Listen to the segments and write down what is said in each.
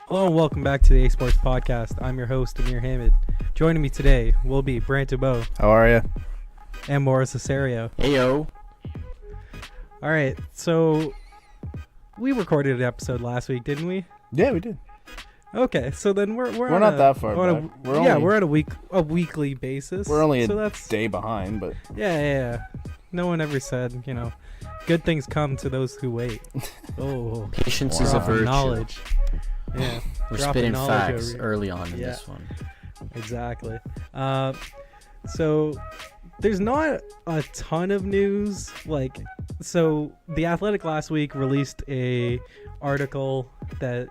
Hello and welcome back to the A Sports Podcast. I'm your host, Amir Hamid. Joining me today will be Brant. How are you? And Morris Cesario. Heyo. All right, so we recorded an episode last week, didn't we? Yeah, we did. Okay, so then we're not that far back. We're at a weekly basis. We're only so a day behind, but yeah. No one ever said, good things come to those who wait. Oh, patience is a virtue. Knowledge. Yeah, we're spitting facts early on in this one. Exactly. So there's not a ton of news. So The Athletic last week released a article that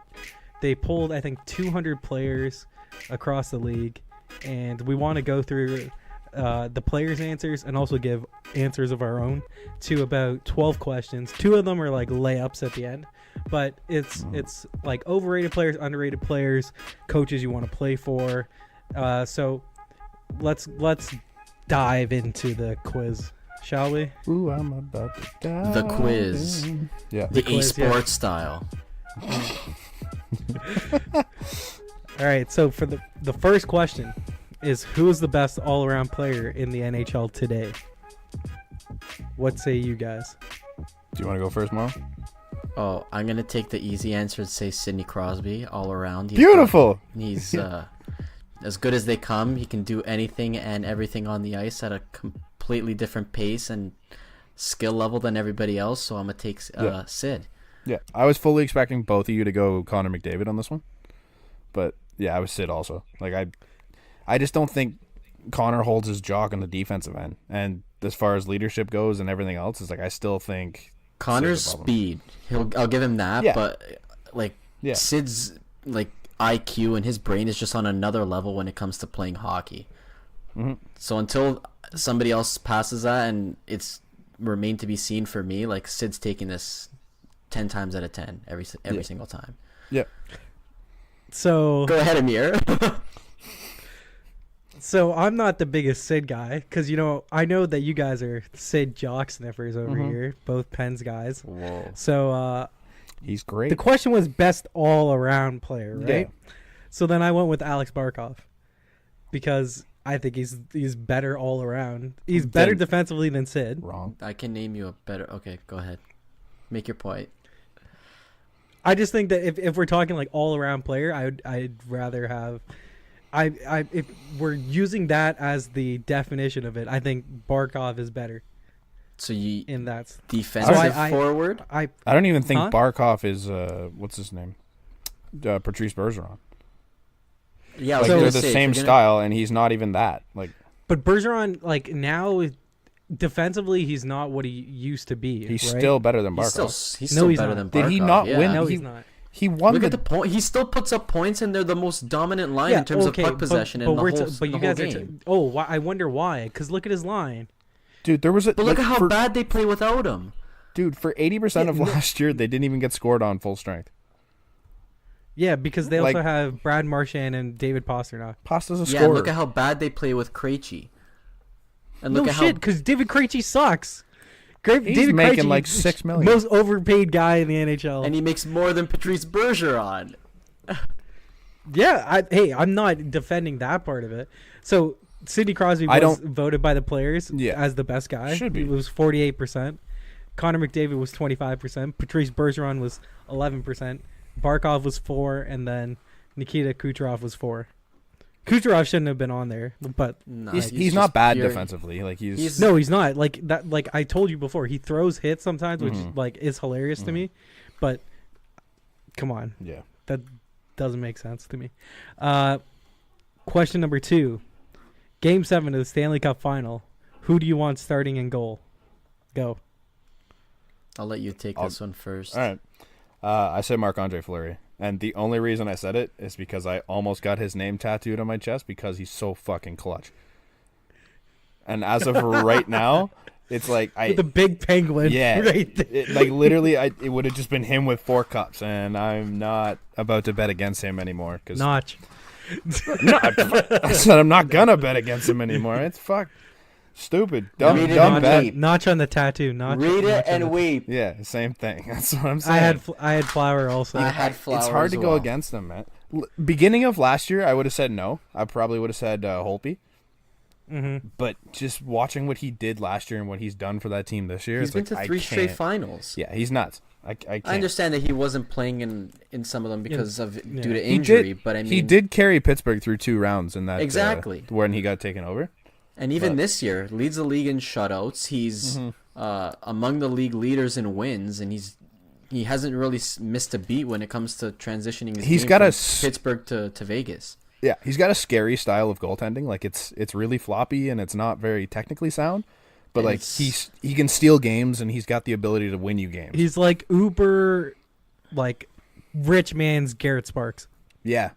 they pulled, I think, 200 players across the league, and we want to go through the players' answers and also give answers of our own to about 12 questions. 2 of them are like layups at the end, but it's like overrated players, underrated players, coaches you want to play for. So let's dive into the quiz, shall we? Ooh, I'm about to die. The quiz. Yeah. The esports style. All right, so for the first question is, who is the best all-around player in the NHL today? What say you guys? Do you want to go first, Mo? Oh, I'm going to take the easy answer and say Sidney Crosby all around. Beautiful! He's as good as they come. He can do anything and everything on the ice at a completely different pace and skill level than everybody else, so I'm going to take Sid. Yeah, I was fully expecting both of you to go Connor McDavid on this one. But, yeah, I was Sid also. I just don't think Connor holds his jock on the defensive end. And as far as leadership goes and everything else, it's I still think Connor's speed. I'll give him that, yeah. But Sid's IQ and his brain is just on another level when it comes to playing hockey. Mm-hmm. So until somebody else passes that, and it's remained to be seen for me, Sid's taking this 10 times out of 10 every single time. Yeah. So go ahead, Amir. So I'm not the biggest Sid guy because, I know that you guys are Sid jock sniffers over here, both Pens guys. Whoa. So he's great. The question was best all-around player, right? Yeah. So then I went with Alex Barkov because I think he's better all around. He's better defensively than Sid. Wrong. I can name you a better... Okay, go ahead. Make your point. I just think that if we're talking all-around player, I'd rather have... if we're using that as the definition of it, I think Barkov is better. So you in that defensive forward? I don't even think Barkov is what's his name? Patrice Bergeron. Yeah, they're the same style, and he's not even that. But Bergeron, now defensively, he's not what he used to be. He's still better than Barkov. He's still better than Barkov. Did he not win? No, he's not. He won. Look at the point. He still puts up points, and they're the most dominant line in terms of puck possession in the whole game. I wonder why. Because look at his line. Dude, there was But look at how bad they play without him. Dude, for 80% of last year, they didn't even get scored on full strength. Yeah, because they also have Brad Marchand and David Pastrnak. Pasta's a scorer. Yeah, look at how bad they play with Krejci. And look because David Krejci sucks. He's David making Krejci, $6 million. Most overpaid guy in the NHL. And he makes more than Patrice Bergeron. Yeah, I'm not defending that part of it. So Sidney Crosby was voted by the players as the best guy. Should be. It was 48%. Connor McDavid was 25%. Patrice Bergeron was 11%. Barkov was 4%, and then Nikita Kucherov was 4%. Kucherov shouldn't have been on there, but he's not bad defensively. He's not. I told you before, he throws hits sometimes, which is hilarious to me. But come on, that doesn't make sense to me. Question number 2: Game 7 of the Stanley Cup Final. Who do you want starting in goal? Go. I'll let you take this one first. All right. I said Marc-Andre Fleury. And the only reason I said it is because I almost got his name tattooed on my chest because he's so fucking clutch. And as of right now, it's with the big penguin. Yeah. Right there. Literally, it would have just been him with 4 cups, and I'm not about to bet against him anymore. Notch. No, I said I'm not gonna bet against him anymore. It's fuck. Stupid. Dumb Read it dumb and bet. weep. Notch on the tattoo. Notch. Read notch it on and the- weep. Yeah, same thing. That's what I'm saying. I had flour also. I had flour. It's hard as to go well. against them, man. Beginning of last year, I would have said no. I probably would have said Holtby. Mm-hmm. But just watching what he did last year and what he's done for that team this year, He's it's been like, to 3 straight can't. finals. Yeah, he's nuts. I can't. I understand that he wasn't playing in some of them because of due to He injury, but I mean he did carry Pittsburgh through 2 rounds in that Exactly. when he got taken over. And even But- this year, leads the league in shutouts. He's among the league leaders in wins, and he hasn't really missed a beat when it comes to transitioning his He's game got from a Pittsburgh to Vegas. Yeah, he's got a scary style of goaltending. Like it's really floppy and it's not very technically sound. But And like he can steal games and he's got the ability to win you games. He's like uber, like rich man's Garrett Sparks. Yeah.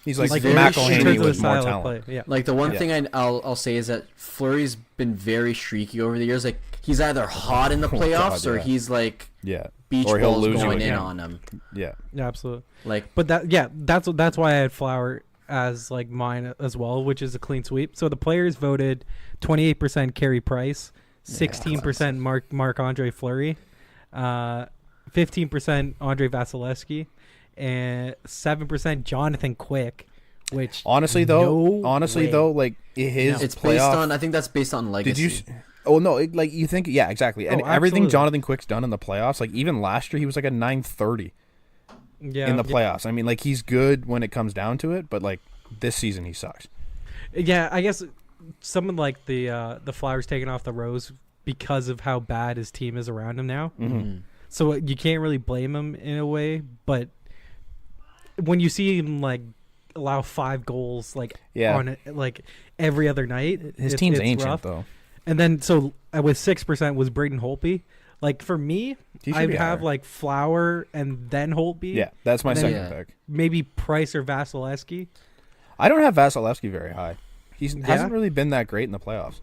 He's like very in McElhaney terms of the with more style of talent. play. Yeah. Like the one Yeah. thing I'll say is that Fleury's been very streaky over the years. Like he's either hot in the Oh, playoffs God, or yeah. he's like Yeah. beach Or he'll balls lose you going in again. on him. Yeah. Yeah, absolutely. Like But that's why I had flour as like mine as well, which is a clean sweep. So the players voted 28% Carey Price, 16% Marc-Andre Fleury, 15% Andre Vasilevsky, and 7% Jonathan Quick. Which Honestly though, way. like his it's playoff, based on. I think that's based on legacy. Did you? Oh no! Like you think? Yeah, exactly. And Oh, everything absolutely. Jonathan Quick's done in the playoffs, like even last year, he was like a 930 yeah, in the playoffs. I mean, like he's good when it comes down to it, but like this season he sucks. Yeah, I guess someone like the Flyers taking off the Rose because of how bad his team is around him now. Mm-hmm. So you can't really blame him in a way, but when you see him like allow 5 goals like Yeah. on it, like every other night, His team's it's ancient rough. though. And then so with 6% was Braden Holtby. Like for me, He should I'd be have higher. like Flower and then Holtby. Yeah, that's my Then- second Yeah. pick. Maybe Price or Vasilevsky. I don't have Vasilevsky very high. He Yeah? hasn't really been that great in the playoffs.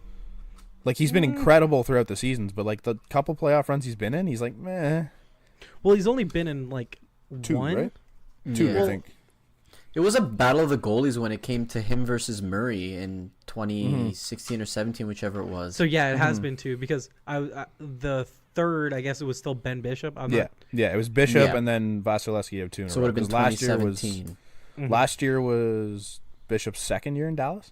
Like he's been incredible throughout the seasons, but like the couple playoff runs he's been in, he's like meh. Well, he's only been in like 2, one. right? 2, Yeah. I think. It was a battle of the goalies when it came to him versus Murray in 2016 or 17, whichever it was. So yeah, it has Mm-hmm. been 2 because the third, I guess it was still Ben Bishop. I'm Yeah, not, yeah. It was Bishop Yeah. and then Vasilevsky have 2 in a So it row, would have been 'cause2017. Mhm. Last year was Bishop's second year in Dallas.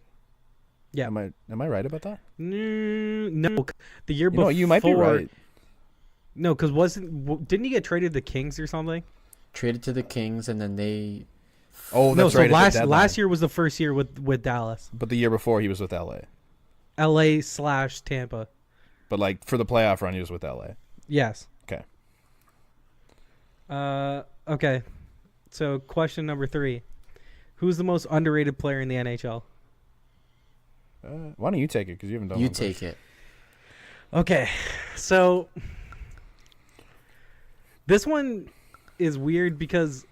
Yeah. Am I right about that? No, the year You know, before. you might be right. No, because didn't he get traded to the Kings or something? Traded to the Kings, and then they. Oh, No, that's so right. at the last deadline. year was the first year with Dallas, But the year before he was with LA. LA/Tampa. But like for the playoff run, he was with LA. Yes. Okay. Okay. So question number 3: who's the most underrated player in the NHL? Why don't you take it? Because you haven't done. You one take first. it. Okay, so this one is weird because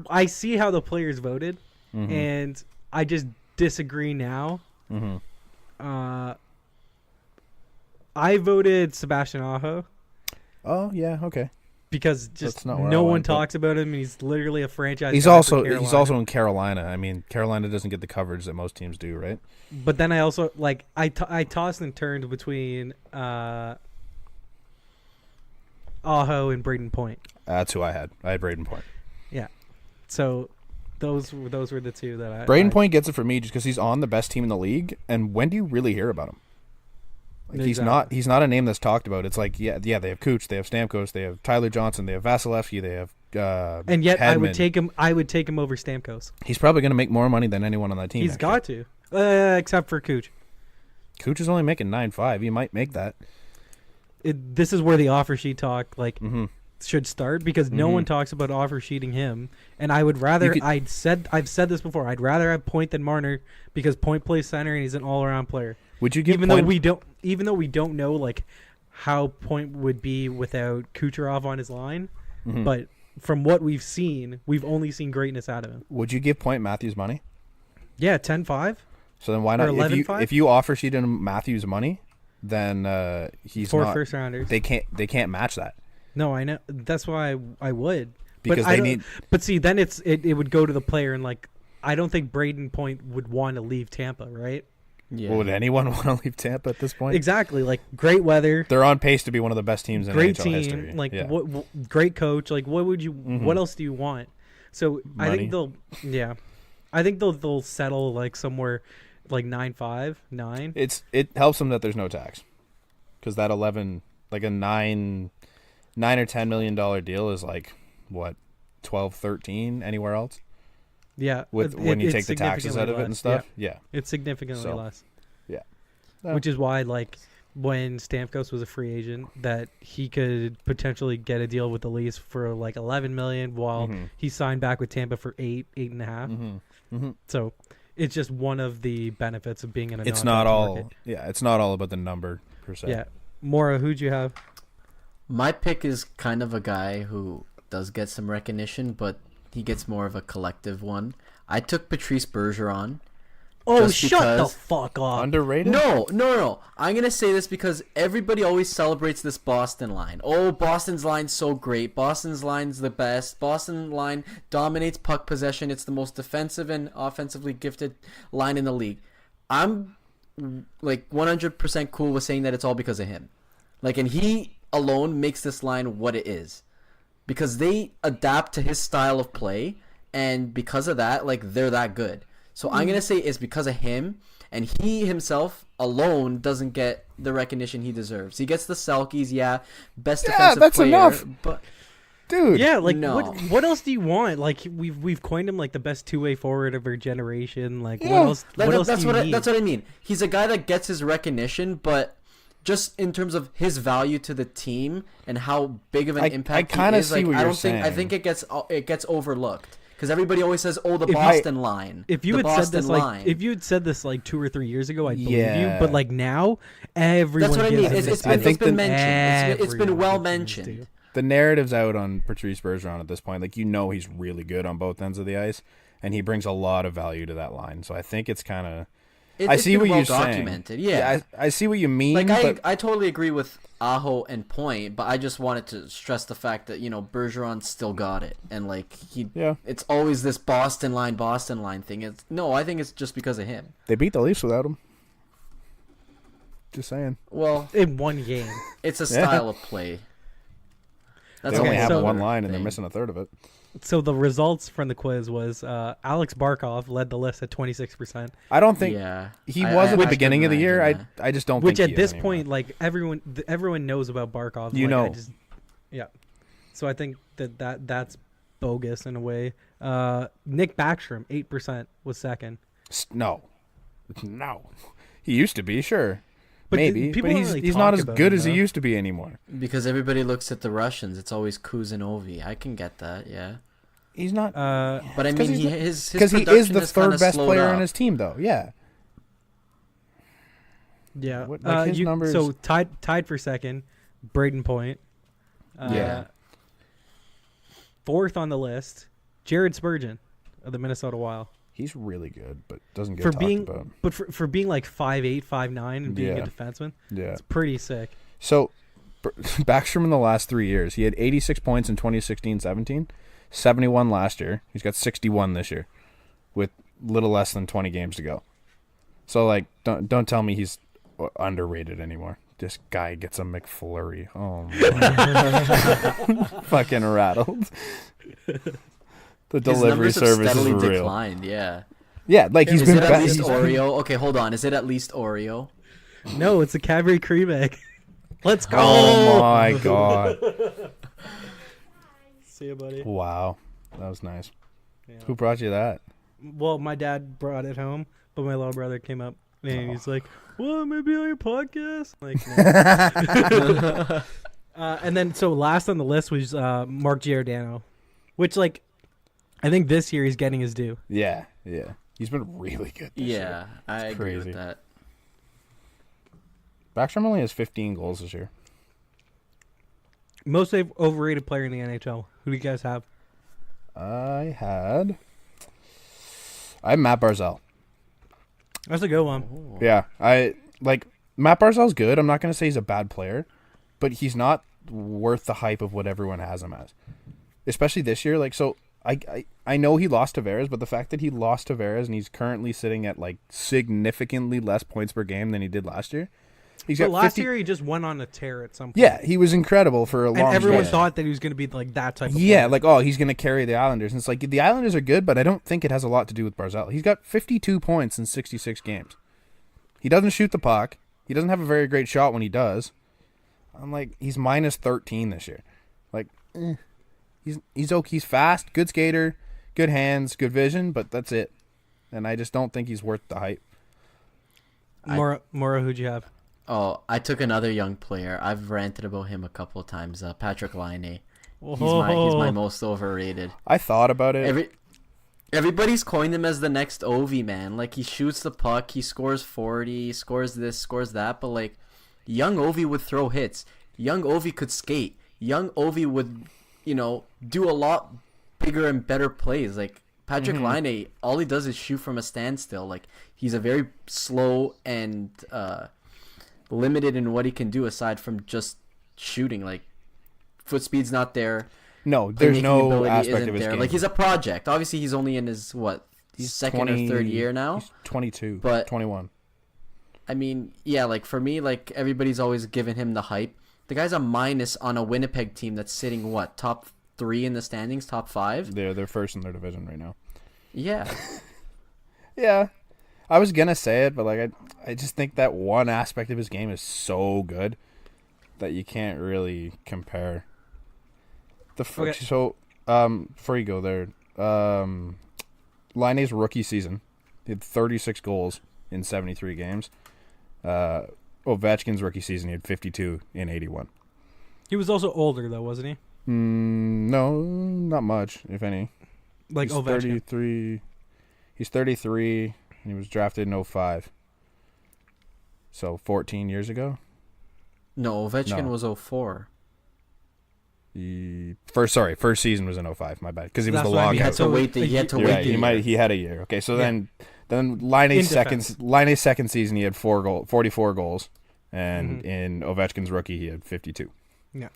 I see how the players voted, Mhm. and I just disagree now. Mhm. I voted Sebastian Aho Oh yeah. Okay. because just That's not where I no one went, but- talks about him. And he's literally a franchise. He's guy for also Carolina. in Carolina. I mean, Carolina doesn't get the coverage that most teams do, right? But then I also like I tossed and turned between Aho and Braden Point. That's who I had. I had Braden Point. So those were the two that I. Braden Point gets it for me just because he's on the best team in the league. And when do you really hear about him? Like Exactly. he's not a name that's talked about. It's like yeah, they have Cooch, they have Stamkos, they have Tyler Johnson, they have Vasilevsky, they have And yet I would Hedman. take him. I would take him over Stamkos. He's probably going to make more money than anyone on that team. He's actually. got to, except for Cooch. Cooch is only making 9.5. He might make that. This is where the offer sheet talk Mm-hmm. should start because no one talks about offer sheeting him. And I would rather. could- I've said this before. I'd rather have Point than Marner because Point plays center and he's an all around player. Would you give Even Point? though we don't know like how Point would be without Kucherov on his line, Mhm. but from what we've seen, we've only seen greatness out of him. Would you give Point Matthews money? Yeah, 10-5. So then why Or not? 11.5? If you offer sheet him Matthews money, then he's 4 not. first rounders. They can't match that No, I know. That's why I would. because but they I don't- need. But see, then it would go to the player, and like I don't think Braden Point would want to leave Tampa, right? Yeah. Would anyone want to leave Tampa at this point? Exactly. Like, great weather. They're on pace to be one of the best teams in Great NHL team. history. Like, yeah. what great coach. Like, what would you? What else do you want? So I Money. think they'll. Yeah, I think they'll settle like somewhere, like 9-5, 9. It helps them that there's no tax, because that 11, like a $9 or $10 million deal is like what, 12, 13 anywhere else. Yeah, With when you it's take the taxes out of it and stuff. Yeah, it's significantly So, less. Yeah. Which is why, like, when Stamkos was a free agent, that he could potentially get a deal with the Leafs for like 11 million, while he signed back with Tampa for 8.5. So it's just one of the benefits of being in a. It's not all. market. Yeah, it's not all about the number per se. Yeah, Maura, who'd you have? My pick is kind of a guy who does get some recognition, but he gets more of a collective one. I took Patrice Bergeron. Oh, Just shut the because- fuck up! Underrated? No. I'm going to say this because everybody always celebrates this Boston line. Oh, Boston's line's so great. Boston's line's the best. Boston line dominates puck possession. It's the most defensive and offensively gifted line in the league. I'm like 100% cool with saying that it's all because of him. Like, and he alone makes this line what it is. Because they adapt to his style of play, and because of that, like, they're that good. So I'm going to say it's because of him, and he himself alone doesn't get the recognition he deserves. He gets the Selkies, best defensive that's player. enough. But Dude. Yeah, like No. what else do you want? Like we've coined him like the best two-way forward of our generation. Like Yeah. what else? What else that's do you what need? that's what I mean. He's a guy that gets his recognition, but just in terms of his value to the team and how big of an I impact kinda he is, see like, what I you're don't think I saying. think it gets overlooked because everybody always says, "Oh, the If you- Boston line." If you the had Boston said this line. if you had said this like 2 or 3 years ago, I'd believe you. Yeah. But like now, everyone. That's what I gives mean. him It's this I been, think it's been the- mentioned. It's been well Everyone gives him this mentioned. too. The narrative's out on Patrice Bergeron at this point. Like, you know he's really good on both ends of the ice, and he brings a lot of value to that line. So I think it's kind of... I It's see been what well you're documented. saying. Yeah. I see what you mean, Like but I totally agree with Aho and Point, but I just wanted to stress the fact that Bergeron still got it, and like Yeah. it's always this Boston line thing. I think it's just because of him. they beat the Leafs without him. Just saying. Well, in one game. it's a style of play. That's They only okay, have so- one line, and they're thing. missing a third of it. So the results from the quiz was Alex Barkov led the list at 26%, I don't think Yeah, he I- was I- at the I beginning can of the year. imagine I just don't which think at he this is anymore. point, like everyone knows about Barkov. You like, know. yeah. So I think that's bogus in a way. Nick Backstrom 8% was second. No. He used to be, sure. But Maybe, people but don't he's really he's not talk as about good him, as he though. used to be anymore. because everybody looks at the Russians. It's always Kuzanovi. I can get that. Yeah, He's not... but I It's 'cause mean, he's his Because he is production the has kinda third best slowed player up. on his team, though. Yeah. Yeah. What- like, his numbers- So tied for second, Braden Point. Yeah. Fourth on the list, Jared Spurgeon of the Minnesota Wild. He's really good, but doesn't get For talked being, about. but for being like 5'8", 5'9", and being Yeah. a defenseman, Yeah. it's pretty sick. So, Backstrom in the last 3 years, he had 86 points in 2016-17, 71 last year. He's got 61 this year, with little less than 20 games to go. So, like, don't tell me he's underrated anymore. This guy gets a McFlurry. Oh, my. Fucking rattled. The His delivery numbers have service is steadily real. declined. Yeah. Yeah, like he's Is been it at better. least Oreo? Okay, hold on. Is it at least Oreo? No, it's a Cadbury cream egg. Let's go. Oh my god! See you, buddy. Wow, that was nice. Yeah. Who brought you that? Well, my dad brought it home, but my little brother came up and he's like, "Well, maybe on your podcast." Like, no. And then so last on the list was Mark Giordano, which like I think this year he's getting his due. Yeah, he's been really good. This Yeah, year. I It's agree crazy. with that. Backstrom only has 15 goals this year. Most overrated player in the NHL. Who do you guys have? I have Matt Barzal. That's a good one. Yeah, I like Matt Barzal's good. I'm not gonna say he's a bad player, but he's not worth the hype of what everyone has him as. Especially this year. Like, so I know he lost Tavares, but the fact that he lost Tavares and he's currently sitting at like significantly less points per game than he did last year. He's But got last 50 year he just went on a tear at some point. Yeah, he was incredible for a long And everyone stretch. thought that he was going to be like that type of Yeah, player. like, oh, he's going to carry the Islanders. And it's like, the Islanders are good, but I don't think it has a lot to do with Barzal. He's got 52 points in 66 games. He doesn't shoot the puck. He doesn't have a very great shot when he does. I'm like, he's minus 13 this year. Like, he's okay. He's fast, good skater, good hands, good vision, but that's it. And I just don't think he's worth the hype. Mora, who'd you have? Oh, I took another young player. I've ranted about him a couple of times. Patrick Laine. He's my most overrated. I thought about it. Everybody's coined him as the next Ovi, man. Like, he shoots the puck, he scores 40, scores this, scores that, but like, young Ovi would throw hits. Young Ovi could skate. Young Ovi would, do a lot bigger and better plays. Like, Patrick Laine, all he does is shoot from a standstill. Like, he's a very slow and limited in what he can do aside from just shooting. Like, foot speed's not there. No, there's Playmaking no ability aspect isn't of his there. game. Like, he's a project. Obviously, he's only in his, He's second or third year now? He's 22, But 21. I mean, yeah, like, for me, like, everybody's always given him the hype. The guy's a minus on a Winnipeg team that's sitting, top 3 in the standings, top 5? They're first in their division right now. Yeah. Yeah. I was going to say it, but like I just think that one aspect of his game is so good that you can't really compare. Okay. So, before you go there, Laine's rookie season, he had 36 goals in 73 games. Ovechkin's rookie season, he had 52 in 81. He was also older, though, wasn't he? No, not much, if any. Like He's Ovechkin. 33. He's 33, and he was drafted in 05. So 14 years ago. No, Ovechkin No. was 04. First season was in 05. My bad, because he was That's the what I mean. He lockout. had to wait. He had to You're wait. right. the year. He had a year. Okay, so Yeah. then Laine's In second season he had 44 goals, and in Ovechkin's rookie he had 52. Yeah.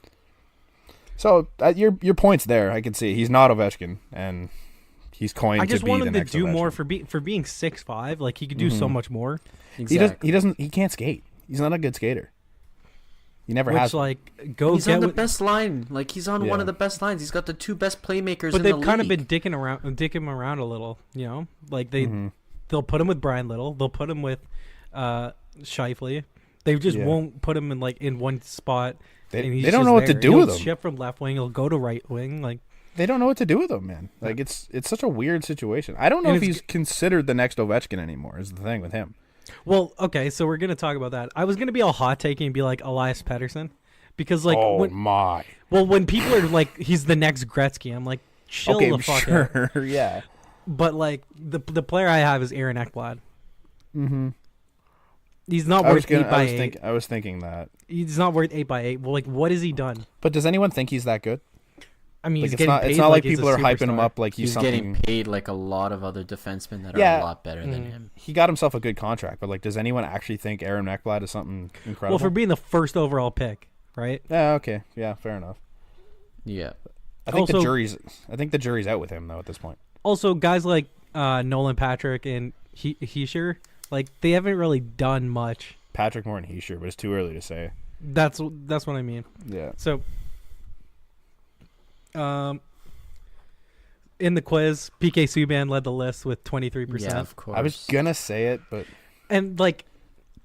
So your point's there. I can see he's not Ovechkin, and he's coined I just to be want the him to next do Ovechkin. more for being 6'5". Like, he could do so much more. Exactly. He can't skate. He's not a good skater. He never Which, has. like, go He's get on the with, best line. Like, he's on one Yeah. of the best lines. He's got the 2 best playmakers but in they've the kind of league. been dicking him around a little, Like, they'll put him with Brian Little. They'll put him with Scheifele. They just won't put him in one spot. They and he's don't just know what to there. do He'll with him. shift from left wing. He'll go to right wing. Like, They don't know what to do with him, man. Like it's such a weird situation. I don't know And if it's he's considered the next Ovechkin anymore. Is the thing with him. well, okay, so we're gonna talk about that. I was gonna be all hot taking and be like Elias Pettersson, because like when people are like he's the next Gretzky, I'm like chill Okay, the fuck out. sure, yeah. But like the player I have is Aaron Ekblad. Mm-hmm. He's not worth 8x8. I was thinking that. He's not worth 8x8. Well, like, what has he done? But does anyone think he's that good? I mean, Like, he's it's getting not. paid It's not like he's people a are hyping him superstar. up like he's He's something. getting paid like a lot of other defensemen that Yeah. are a lot better than him. He got himself a good contract, but like, does anyone actually think Aaron Ekblad is something incredible? Well, for being the first overall pick, right? Yeah. Okay. Yeah. Fair enough. Yeah. I think Also- the jury's out with him though at this point. Also, guys like Nolan Patrick and Heischer, like, they haven't really done much. Patrick more than Heischer, but it's too early to say. That's what I mean. Yeah. So, in the quiz, PK Subban led the list with 23%. Yeah, of course. I was gonna say it, but And like,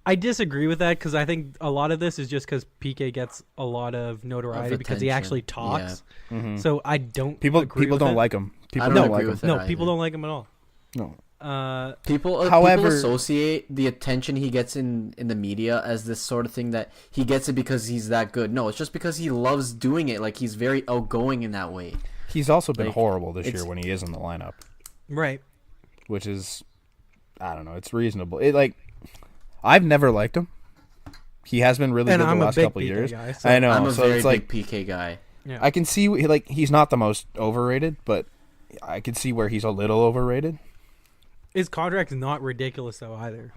I disagree with that because I think a lot of this is just because PK gets a lot of notoriety because he attention. actually talks. Mhm. So I don't. people agree with don't it. like him. People don't don't agree like him. with it. No, either. people don't like him at all. No. People However- associate the attention he gets in the media as this sort of thing that he gets it because he's that good. No, it's just because he loves doing it. Like, he's very outgoing in that way. He's also been Like, horrible this year it's- when he is in the lineup, Right. which is, I don't know, it's reasonable. I've never liked him. He has been really And good I'm the a last big couple PK years. guy, so I know, I'm a so very it's big like PK guy. Yeah. I can see he's not the most overrated, but I can see where he's a little overrated. His contract's not ridiculous though either.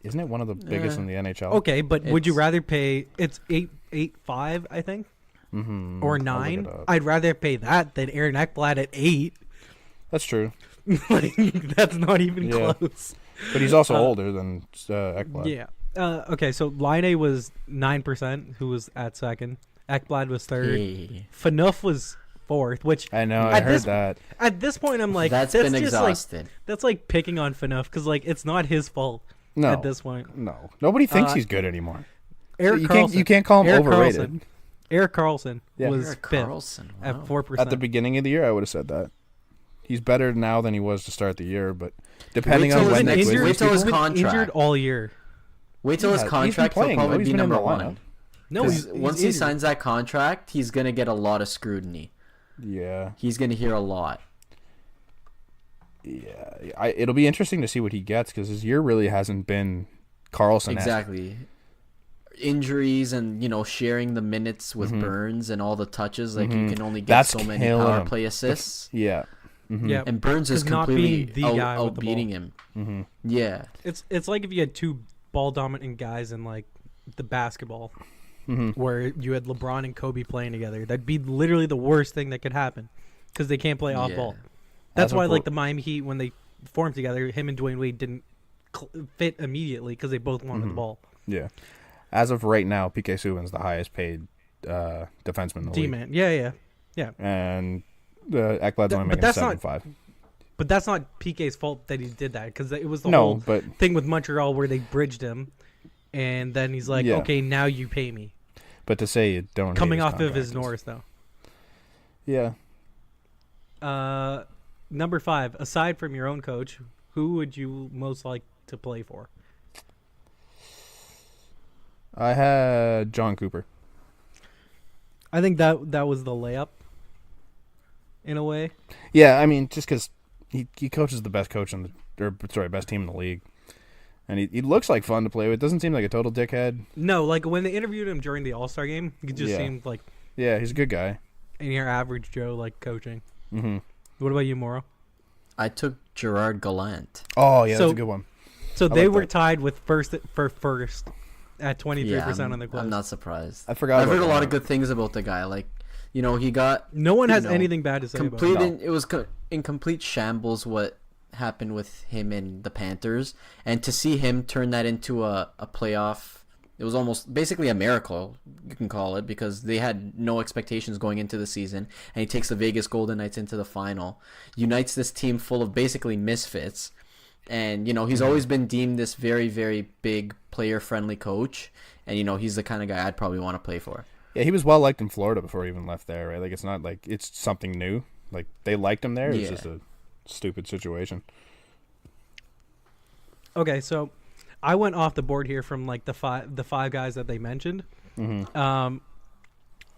Isn't it one of the biggest in the NHL? Okay, but would you It's- rather pay? It's 8.85, I think. or 9, I'd rather pay that than Aaron Ekblad at 8. That's true. Like, that's not even close. But he's also older than Ekblad. Yeah. Okay, so Line was 9%, who was at second. Ekblad was third. Hey. Phaneuf was fourth, which I know. I heard that. At this point, I'm like, That's been exhausted. That's like picking on Phaneuf because like it's not his fault at this point. No, nobody thinks he's good anymore. Eric Carlson. You can't call him overrated. Carlson. Eric Carlson was Eric fifth Carlson, at wow. 4%. At the beginning of the year, I would have said that. He's better now than he was to start the year, but depending Wait till on when his they next- quit wait these till his people- contract. injured all year. Wait till his Yeah, he's been contract, he'll playing, probably though. He's be been in number the lineup. one. No, Because he's once he injured. signs that contract, he's gonna get a lot of scrutiny. Yeah, He's gonna hear a lot. yeah. It'll be interesting to see what he gets because his year really hasn't been Carlson. Exactly. Injuries and sharing the minutes with Burns and all the touches, like you can only get That's so many killing power him. play assists. Yeah. Yeah, And Burns is 'Cause not completely being the guy with the ball. outbeating him. Yeah. it's like if you had two ball dominant guys in like the basketball, where you had LeBron and Kobe playing together. That'd be literally the worst thing that could happen because they can't play off Yeah. ball. That's As a why pro- like the Miami Heat when they formed together, him and Dwayne Wade didn't fit immediately because they both wanted the ball. Yeah. As of right now, PK Subban's the highest paid defenseman in the league. D-man, yeah. And Ekblad's only But making that's not- 7.5. But that's not PK's fault that he did that because it was the No, whole but thing with Montreal where they bridged him, and then he's like, Yeah. okay, now you pay me. to say you don't hate Coming his off of his contract is- Norris though. Yeah. Number 5, aside from your own coach, who would you most like to play for? I had John Cooper. I think that was the layup. In a way, Yeah, I mean, just because he coaches the best coach best team in the league, and he looks like fun to play with. Doesn't seem like a total dickhead. no, like when they interviewed him during the All-Star game, he just Yeah. seemed like Yeah, he's a good guy. your average Joe, like coaching. Mm-hmm. What about you, Morrow? I took Gerard Gallant. Oh yeah, So- that's a good one. So I they like were that. tied with first at 23% on the I'm quiz. not surprised. I forgot. I've about heard a lot that. of good things about the guy. Like, he got No one has know, anything bad to say about complete. him. It was in complete shambles what happened with him and the Panthers, and to see him turn that into a playoff, it was almost basically a miracle, you can call it, because they had no expectations going into the season, and he takes the Vegas Golden Knights into the final, unites this team full of basically misfits, and he's always been deemed this very, very big player-friendly coach, and he's the kind of guy I'd probably want to play for. Yeah, he was well liked in Florida before he even left there, right? Like it's not like it's something new. Like they liked him there. It's Yeah. just a stupid situation. Okay, so I went off the board here from like the five guys that they mentioned. Mm-hmm.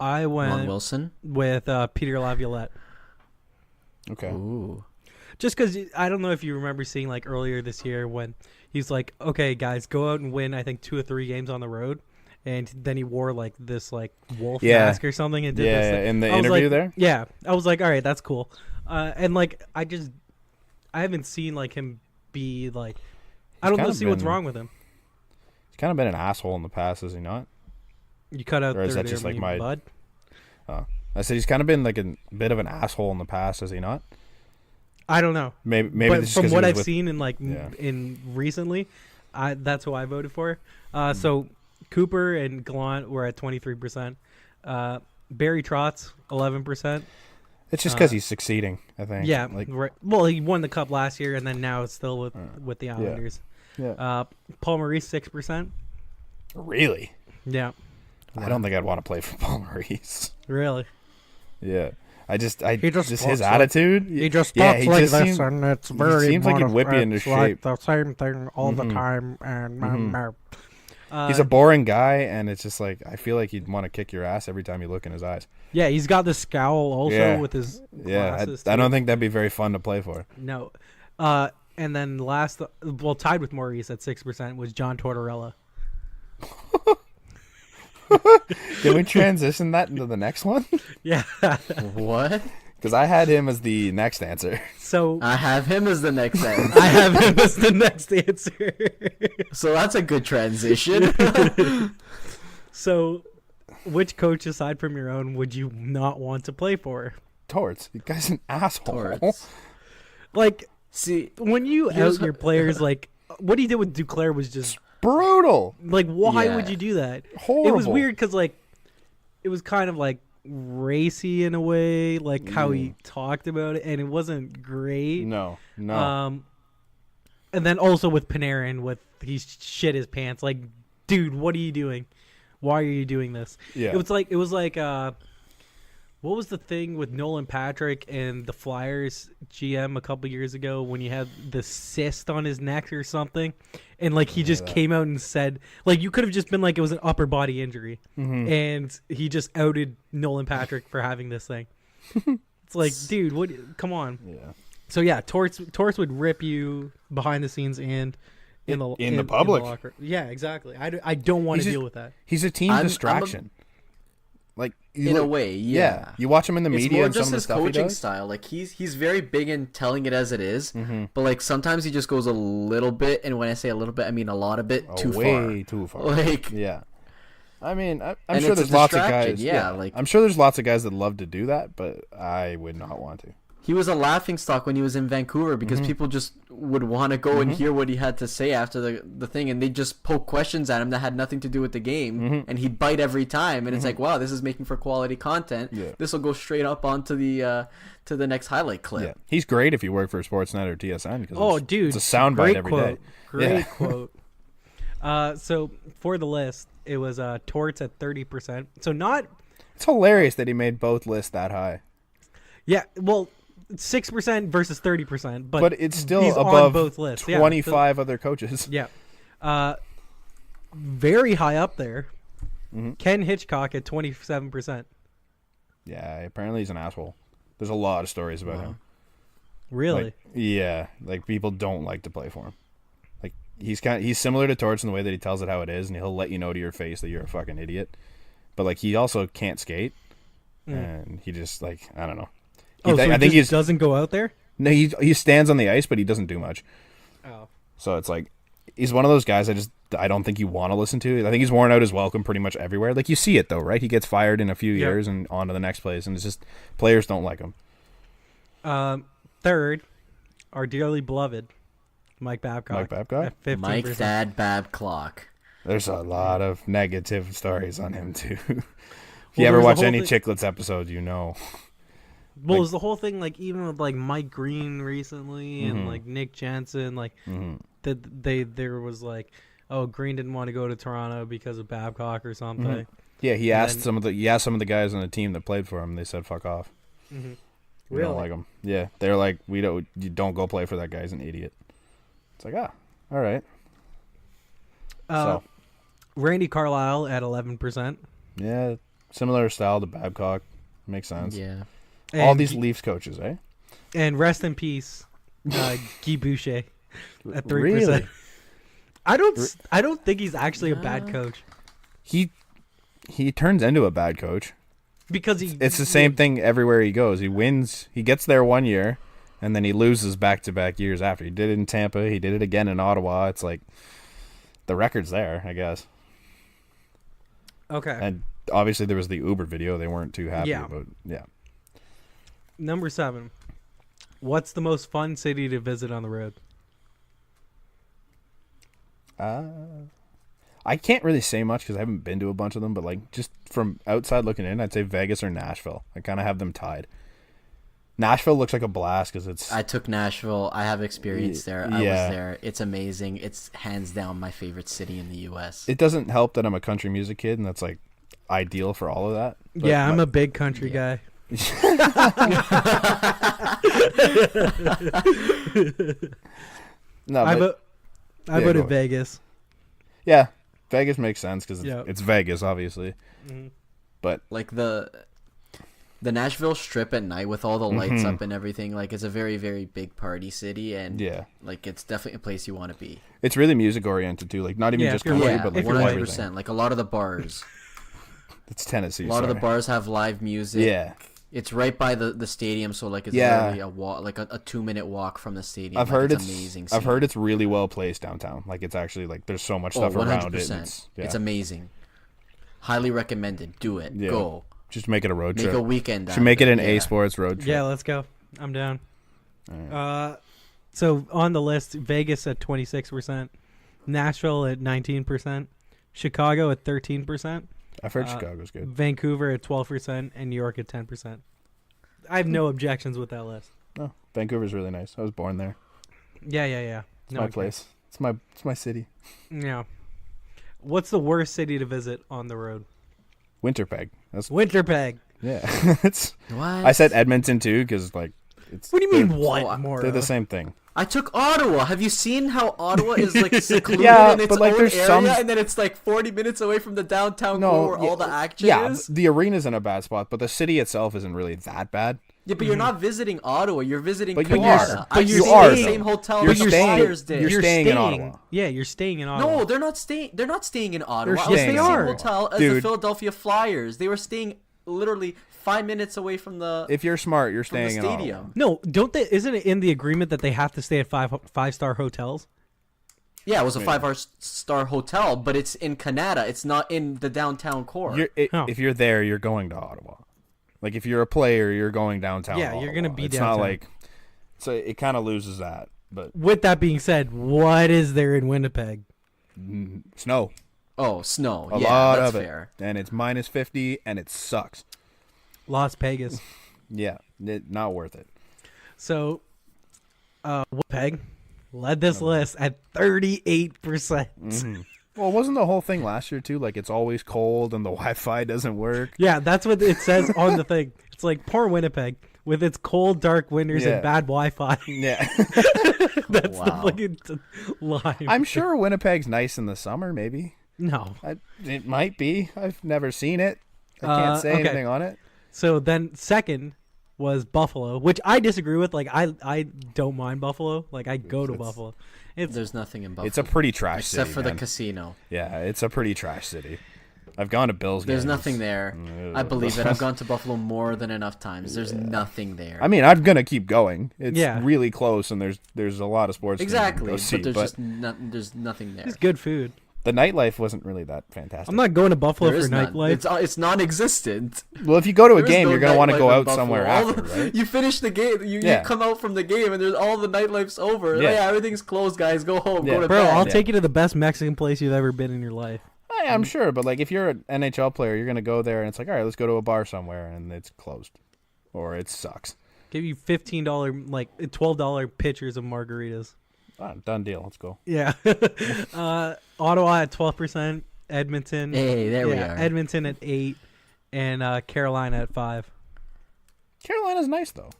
I Ron went Wilson? with Peter Laviolette. Okay. Ooh. Just because I don't know if you remember seeing like earlier this year when he's like, okay, guys, go out and win, I think 2 or 3 games on the road. And then he wore like this like wolf mask or something and did this. Yeah, in the I was interview like, there. Yeah. I was like, all right, that's cool. And like, I haven't seen like him be like, I don't know, kind of see what's been- wrong with him. He's kind of been an asshole in the past, is he not? You cut out Or is there, that just like you my- bud. I said he's kind of been like a bit of an asshole in the past, is he not? I don't know. Maybe But it's just from 'cause he what was I've with- seen in like Yeah. in recently, that's who I voted for. So Cooper and Gallant were at 23%. Barry Trotz 11%. It's just because he's succeeding. I think. Yeah, Like right. Well, he won the cup last year, and then now it's still with the Islanders. yeah. Paul Maurice 6%. Really? Yeah, I don't think I'd want to play for Paul Maurice. really. Yeah. He just his talks like- attitude. He just yeah, talks he like just this, seemed- and it's he very. seems like he'd whip you into it's like shape. the same thing all the Mhm. time, and He's a boring guy, and it's just like I feel like he'd want to kick your ass every time you look in his eyes. Yeah, he's got the scowl also Yeah. with his Yeah, glasses. I too. don't think that'd be very fun to play for. No. And then tied with Maurice at 6% was John Tortorella. Can we transition that into the next one? Yeah. What? Because I had him as the next answer. So I have him as the next sentence. I have him as the next answer. So that's a good transition. So which coach aside from your own would you not want to play for? Torts. The guy's an asshole. Torts. Like, See, when you here's out your players, like what he did with Duclair was just Brutal. like, why Yeah. would you do that? Horrible. It was weird because like it was kind of like racy in a way, like how he talked about it, and it wasn't great. No. And then also with Panarin, with he shit his pants. Like, dude, what are you doing? Why are you doing this? Yeah. It was like what was the thing with Nolan Patrick and the Flyers GM a couple years ago when he had the cyst on his neck or something, and like he just came out and said, like, you could have just been like it was an upper body injury, and he just outed Nolan Patrick for having this thing. It's like, dude, what? Come on. Yeah. So yeah, Torts would rip you behind the scenes and in the public. locker. Yeah, exactly. I don't want He's to just- deal with that. He's a team I'm a- distraction. Like you in a look- way, yeah. You watch him in the It's media more and some just of the his stuff he coaching does. style. Like he's very big in telling it as it is, but like sometimes he just goes a little bit, and when I say a little bit, I mean a lot of bit too way far. too far. Like, Yeah. I mean, I'm And sure it's a there's lots of distraction, guys. yeah, like- I'm sure there's lots of guys that love to do that, but I would not want to. he was a laughing stock when he was in Vancouver because people just would want to go and hear what he had to say after the thing, and they just poke questions at him that had nothing to do with the game, and he'd bite every time, and it's like, wow, this is making for quality content. Yeah. This will go straight up onto the next highlight clip. Yeah, he's great if you work for Sportsnet or TSN because Oh, dude, it's a soundbite great every quote. day. Great Yeah. quote. So for the list, it was Torts at 30%. So not, It's hilarious that he made both lists that high, yeah, well, 6% versus 30%, but it's still he's on above both lists. Yeah, 25 other coaches. Yeah. Very high up there. Ken Hitchcock at 27%. Yeah, apparently he's an asshole. There's a lot of stories about him. Really? Like, yeah, like people don't like to play for him. Like he's similar to Torch in the way that he tells it how it is, and he'll let you know to your face that you're a fucking idiot. But like he also can't skate, and he just like I don't know. So I think he he's doesn't go out there? no, he stands on the ice, but he doesn't do much. Oh. So it's like he's one of those guys I don't think you want to listen to. I think he's worn out his welcome pretty much everywhere. Like you see it though, right? He gets fired in a few years and on to the next place, and it's just players don't like him. Third, our dearly beloved Mike Babcock. Mike Babcock? At 15%. Mike Dad Babcock. There's a lot of negative stories on him too. If you Well, ever there's a watch whole any thing- Chicklets episode, you know. Well, was the whole thing like even with like Mike Green recently and like Nick Jensen, like that there was like, oh, Green didn't want to go to Toronto because of Babcock or something. Yeah, he And asked then- some of the guys on the team that played for him. They said, "Fuck off." We Really? don't like him. Yeah, they're like, you don't go play for that guy. He's an idiot. It's like, all right. So Randy Carlisle at 11%. yeah, similar style to Babcock. Makes sense. Yeah. All And these Leafs coaches, eh? and rest in peace, Guy Boucher at 3%. Really? I don't think he's actually a bad coach He turns into a bad coach. because It's the same thing everywhere he goes. He wins. He gets there one year, and then he loses back-to-back years after. He did it in Tampa. He did it again in Ottawa. It's like the record's there, I guess. Okay. And obviously there was the Uber video. They weren't too happy, Yeah. but yeah. Number 7. What's the most fun city to visit on the road? I can't really say much because I haven't been to a bunch of them, but like just from outside looking in, I'd say Vegas or Nashville. I kind of have them tied. Nashville looks like a blast because it's I took Nashville. I have experience there. I Yeah. was there. It's amazing. It's hands down my favorite city in the U.S. it doesn't help that I'm a country music kid, and that's like ideal for all of that. But Yeah, I'm my- a big country guy. no, I but, I Yeah, voted go. Vegas. yeah, Vegas makes sense because Yeah. it's Vegas, obviously. But Like the Nashville Strip at night with all the lights up and everything. Like it's a very, very big party city, and yeah, like it's definitely a place you want to be. it's really music oriented too. Like not even Yeah, just if you're country, white, but like if you're white. 100%. everything. Like a lot of the bars. It's Tennessee. A lot of the sorry. bars have live music. Yeah, It's right by the stadium, so like it's Yeah. literally a walk, like a 2-minute walk from the stadium. I've Like, heard it's it's amazing. I've scene. heard it's really well placed downtown. Like it's actually like there's so much stuff around it. and 100%. yeah. It's amazing. Highly recommended. Do it. Yeah. Go. Just make it a road Make trip. a weekend. Should make it an yeah. A Sports road trip. Yeah, let's go. I'm down. All right. So on the list, Vegas at 26%, Nashville at 19%, Chicago at 13%, I've heard Chicago's good. Vancouver at 12%, and New York at 10%. I have no objections with that list. Oh, Vancouver's really nice. I was born there. Yeah. It's my place. It's my city. Yeah. What's the worst city to visit on the road? Winterpeg. That's Winterpeg. yeah. It's. What? I said Edmonton too because like it's. What do you mean? they're- What more? They're the same thing. I took Ottawa. Have you seen how Ottawa is like secluded Yeah, in its but, like, own there's area, some- and then it's like 40 minutes away from the downtown No, core where yeah, all the action Yeah, is? the arena's in a bad spot, but the city itself isn't really that bad. Yeah, but you're not visiting Ottawa. You're visiting But you Canada. are. I But you stayed are, in the though. same hotel You're that the staying- Flyers did. you're staying in Ottawa. Yeah, you're staying in Ottawa. No, they're not staying. They're not staying in Ottawa. They're I was staying in the in same Ottawa. hotel as the Dude. Philadelphia Flyers. They were staying literally 5 minutes away from the If you're smart, you're from the staying in Ottawa. stadium. No, don't they? Isn't it in the agreement that they have to stay at five-star hotels? Yeah, it was a 5-star hotel, but it's in Canada. It's not in the downtown core. Oh. If you're there, you're going to Ottawa. Like if you're a player, you're going downtown. Yeah, you're gonna Ottawa. be It's downtown. not like so it kind of loses that, but With that being said, what is there in Winnipeg? snow, Oh, snow. a Yeah, lot that's of it, fair. and it's -50, and it sucks. Las Vegas. Yeah, not worth it. So, Winnipeg led this list at 38%. Well, wasn't the whole thing last year too? Like it's always cold and the Wi-Fi doesn't work. Yeah, that's what it says on the thing. It's like poor Winnipeg with its cold, dark winters Yeah. and bad Wi-Fi. Yeah, That's the Wow. fucking line. I'm sure Winnipeg's nice in the summer. Maybe No. it might be. I've never seen it. I can't say okay. anything on it. So then second was Buffalo, which I disagree with. Like I don't mind Buffalo. Like I go to Buffalo. It's There's nothing in Buffalo. It's a pretty trash except city, for the man. casino. Yeah, it's a pretty trash city. I've gone to Bills There's games. nothing there. I believe it. I've gone to Buffalo more than enough times. There's nothing there. I mean, I'm gonna keep going. It's Yeah. really close, and there's a lot of sports. teams you can exactly, go see, but there's just there's nothing there. it's good food. the nightlife wasn't really that fantastic. I'm not going to Buffalo There for is none. nightlife. It's non-existent. Well, if you go to a There is game, no you're gonna want to nightlife go in out Buffalo. somewhere All after, the- right? You finish the game. You Yeah. come out from the game, and there's all the nightlife's over. Yeah. Yeah, everything's closed, guys. Go home. Yeah. Go to Bro, bed. I'll Yeah. take you to the best Mexican place you've ever been in your life. I'm sure, but like if you're an NHL player, you're gonna go there, and it's like, all right, let's go to a bar somewhere, and it's closed, or it sucks. Give you $15, like $12 pitchers of margaritas. Ah, done deal. Let's go. Yeah. Ottawa at 12%. Edmonton. Hey, there we are. Edmonton at 8%. And Carolina at 5%. Carolina's nice though.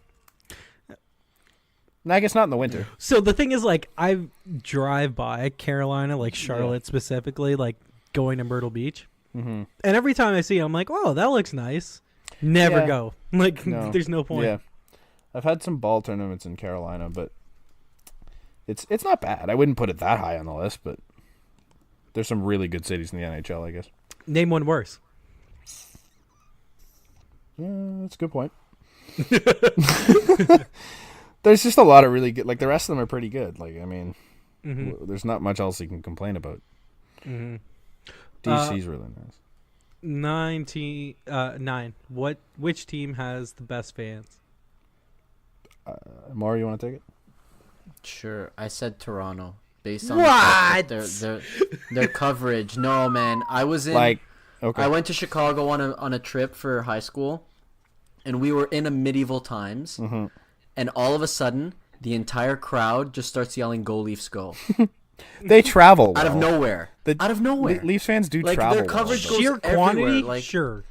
I guess not in the winter. So the thing is, like, I drive by Carolina, like Charlotte specifically, like going to Myrtle Beach. Mm-hmm. And every time I see it, I'm like, oh, that looks nice. Never Yeah. go. Like, No. there's no point. Yeah, I've had some ball tournaments in Carolina, but it's not bad. I wouldn't put it that high on the list, but there's some really good cities in the NHL, I guess. Name one worse. That's a good point. There's just a lot of really good. Like the rest of them are pretty good. Like I mean, there's not much else you can complain about. Mm-hmm. DC's really nice. 9. Which team has the best fans? Mario, you want to take it? Sure, I said Toronto based on What? their coverage. No, man, I was in. Like, okay, I went to Chicago on a trip for high school, and we were in a medieval times, and all of a sudden, the entire crowd just starts yelling, "Go Leafs, go!" they travel out of well. nowhere. Out of nowhere. Leafs fans do Like, travel. their coverage well, goes Sheer everywhere, quantity? like- Sure.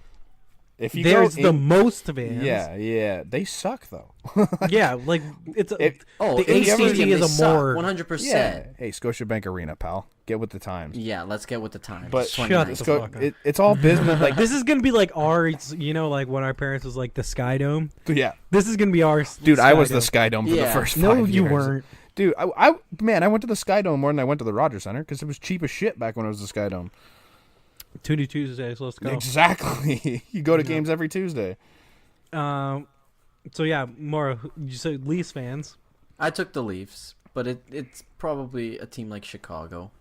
if you There's go the in- most fans. yeah, they suck though. Yeah, like, it's a... Oh, the in you ever- stadium, is they a suck, more... 100%. Yeah, hey, Scotiabank Arena, pal, get with the times. Yeah, let's get with the times. But Shut 29. the It's, fuck up. it's all business. Like This is going to be like ours, you know, like when our parents was like the Sky Dome. yeah, This is going to be ours. dude, I was Dome. the Sky Dome for the Yeah. first 5 No, years. you weren't. Dude, I went to the Sky Dome more than I went to the Rogers Center because it was cheap as shit back when it was the Sky Dome. Tuesdays, let's go. Exactly. You go to games every Tuesday. So yeah, Maura, you said Leafs fans. I took the Leafs, but it's probably a team like Chicago.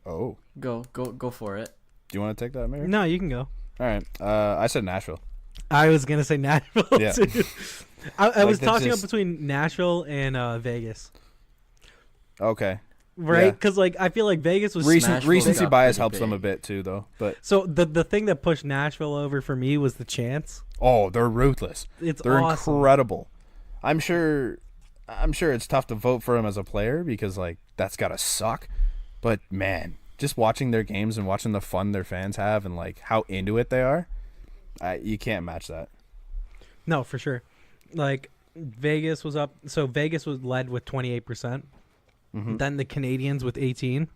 Oh, Go for it. Do you want to take that, Mary? No, you can go. All right. I said Nashville. I was gonna say Nashville Yeah. too. I Like, was that's tossing up just- between Nashville and Vegas, Okay. right? Yeah. Because like I feel like Vegas was Nashville Recency got bias pretty helps them a big. bit too, though. But so the thing that pushed Nashville over for me was the chance. oh, they're ruthless. It's They're awesome. incredible. I'm sure it's tough to vote for him as a player because like that's gotta suck. But man, just watching their games and watching the fun their fans have and like how into it they are, you can't match that. No, for sure. Like Vegas was up. So Vegas was led with 28%. Mhm. Then the Canadians with 18.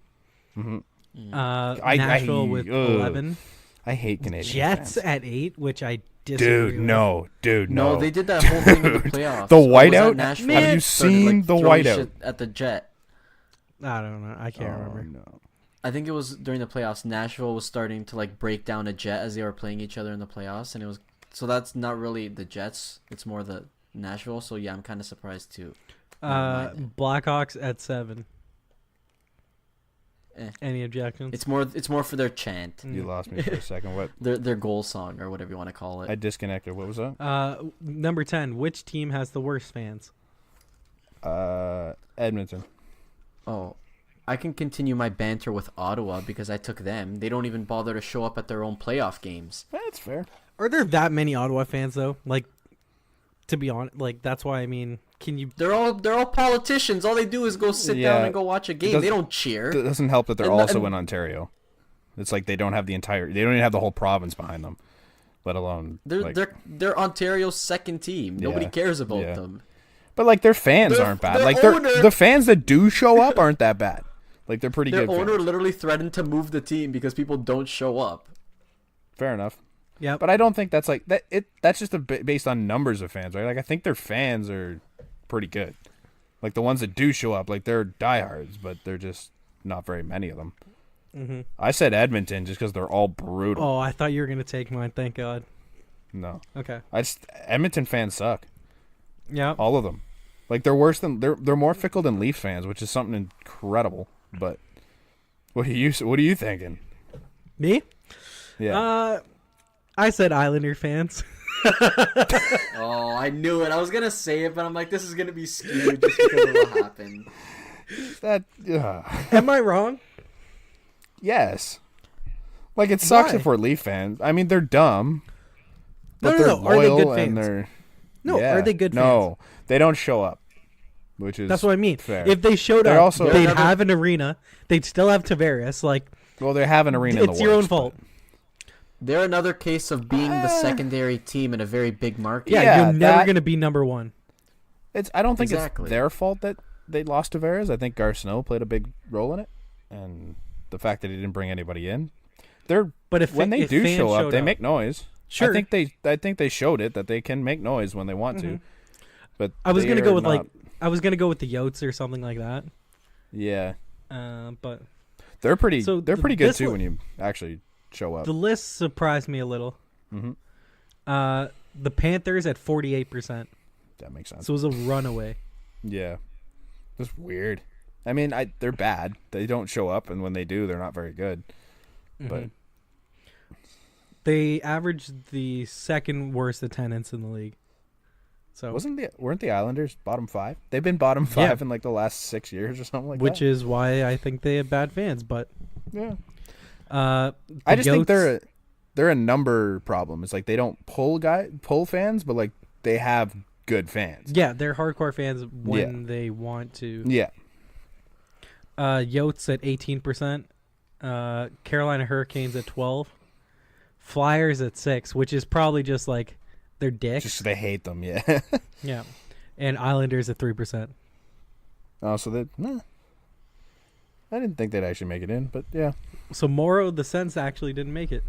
Mhm. Nashville with 11. I hate Canadian Jets fans. at 8, which I disagree Dude, with. dude, No, no. they did that whole thing in the Dude, playoffs. the Or was that whiteout? Nashville Have that you started, seen the throwing whiteout? shit at the Jet? I don't know. I can't remember. No. I think it was during the playoffs. Nashville was starting to like break down a Jet as they were playing each other in the playoffs, and it was so that's not really the Jets. It's more the Nashville. So yeah, I'm kind of surprised too. Blackhawks at 7. Eh. Any objections? It's more for their chant, You lost me for a second. What? their goal song or whatever you want to call I it. disconnected. What was that? Number 10. Which team has the worst fans? Edmonton. Oh, I can continue my banter with Ottawa because I took them. They don't even bother to show up at their own playoff games. That's fair. Are there that many Ottawa fans though? Like, to be honest, like that's why I mean, can you? They're all politicians. All they do is go sit Yeah. down and go watch a game. doesn't- They don't cheer. It doesn't help that they're And- also and- in Ontario. It's like they don't have they don't even have the whole province behind them, let alone They're like, they're Ontario's second team. Nobody Yeah. cares about Yeah. them. But like their fans Their- aren't bad. their Like owner- the fans that do show up aren't that bad. Like they're pretty Their good. owner fans. literally threatened to move the team because people don't show up. Fair enough. Yeah, But I don't think that's like that. That's just based on numbers of fans, right? Like I think their fans are pretty good. Like the ones that do show up, like they're diehards, but they're just not very many of them. Mm-hmm. I said Edmonton just because they're all brutal. Oh, I thought you were gonna take mine. Thank God. No, Okay. Edmonton fans suck. Yeah. All of them. Like they're worse than they're more fickle than Leaf fans, which is something incredible. But what are you thinking? Me? Yeah. I said Islander fans. Oh, I knew it. I was gonna say it, but I'm like, this is gonna be skewed just because of what happened. That. Am I wrong? Yes. Like it sucks Why? if we're Leaf fans. I mean, they're dumb. But No, they're no. Are they loyal good and fans? they're. No, Yeah. are they good No, they don't show up. Which is That's what I mean. fair. If they showed They're up, also- they'd They're have an arena. They'd still have Tavares. Like, well, they have an arena. in it's the your own works, fault. They're another case of being the secondary team in a very big market. Yeah, Yeah, you're never that- gonna be number one. I don't think Exactly. it's their fault that they lost Tavares. I think Gar Snow played a big role in it, and the fact that he didn't bring anybody in. But if When they if do fans show up, showed they make noise. Sure. I think they showed it that they can make noise when they want to. Mhm. But I was gonna they go are with not- I was gonna go with the Yotes or something like that. yeah, But they're pretty. So they're pretty good this too li- when you actually show up. the list surprised me a little. Hmm. The Panthers at 48%. That makes sense. So it was a runaway. Yeah, that's weird. I mean, they're bad. They don't show up, and when they do, they're not very good. But Mhm. They averaged the second worst attendance in the league. So weren't the Islanders bottom 5? They've been bottom 5 in like the last 6 years or something like which that. is why I think they have bad fans. But Yeah. the I just think Yotes- they're a number problem. It's like they don't pull fans, but like they have good fans. yeah, they're hardcore fans when they want to. Yeah. Yotes at 18%. Carolina Hurricanes at 12. Flyers at 6, which is probably just like they're dicks. Just they hate them, yeah. Yeah, and Islanders at 3%. Oh, so that I didn't think they'd actually make it in, but yeah. So Morrow the Sens actually didn't make it.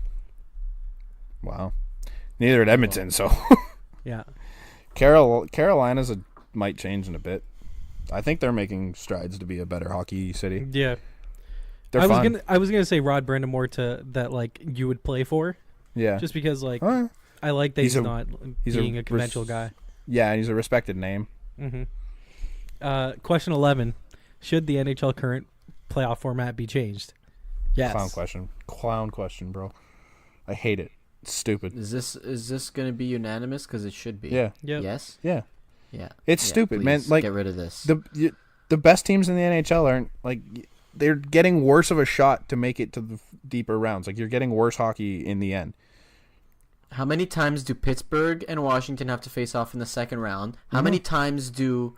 Wow. Neither at Edmonton, so Yeah. Carolina's might change in a bit. I think they're making strides to be a better hockey city. Yeah. They're fun. I was gonna say Rod Brindamore to that like you would play for Yeah. just because like Huh? I like that He's he's, a- not he's being a res- conventional guy. Yeah, and he's a respected name. Mm-hmm. Question 11: should the NHL current playoff format be changed? Yes. Clown question, bro. I hate it. It's stupid. Is this gonna be unanimous? Because it should be. Yeah. Yep. Yes. Yeah. Yeah. It's Yeah, stupid, man. please Like get rid of this. the best teams in the NHL aren't like they're getting worse of a shot to make it to the deeper rounds. Like you're getting worse hockey in the end. How many times do Pittsburgh and Washington have to face off in the second round? How many times do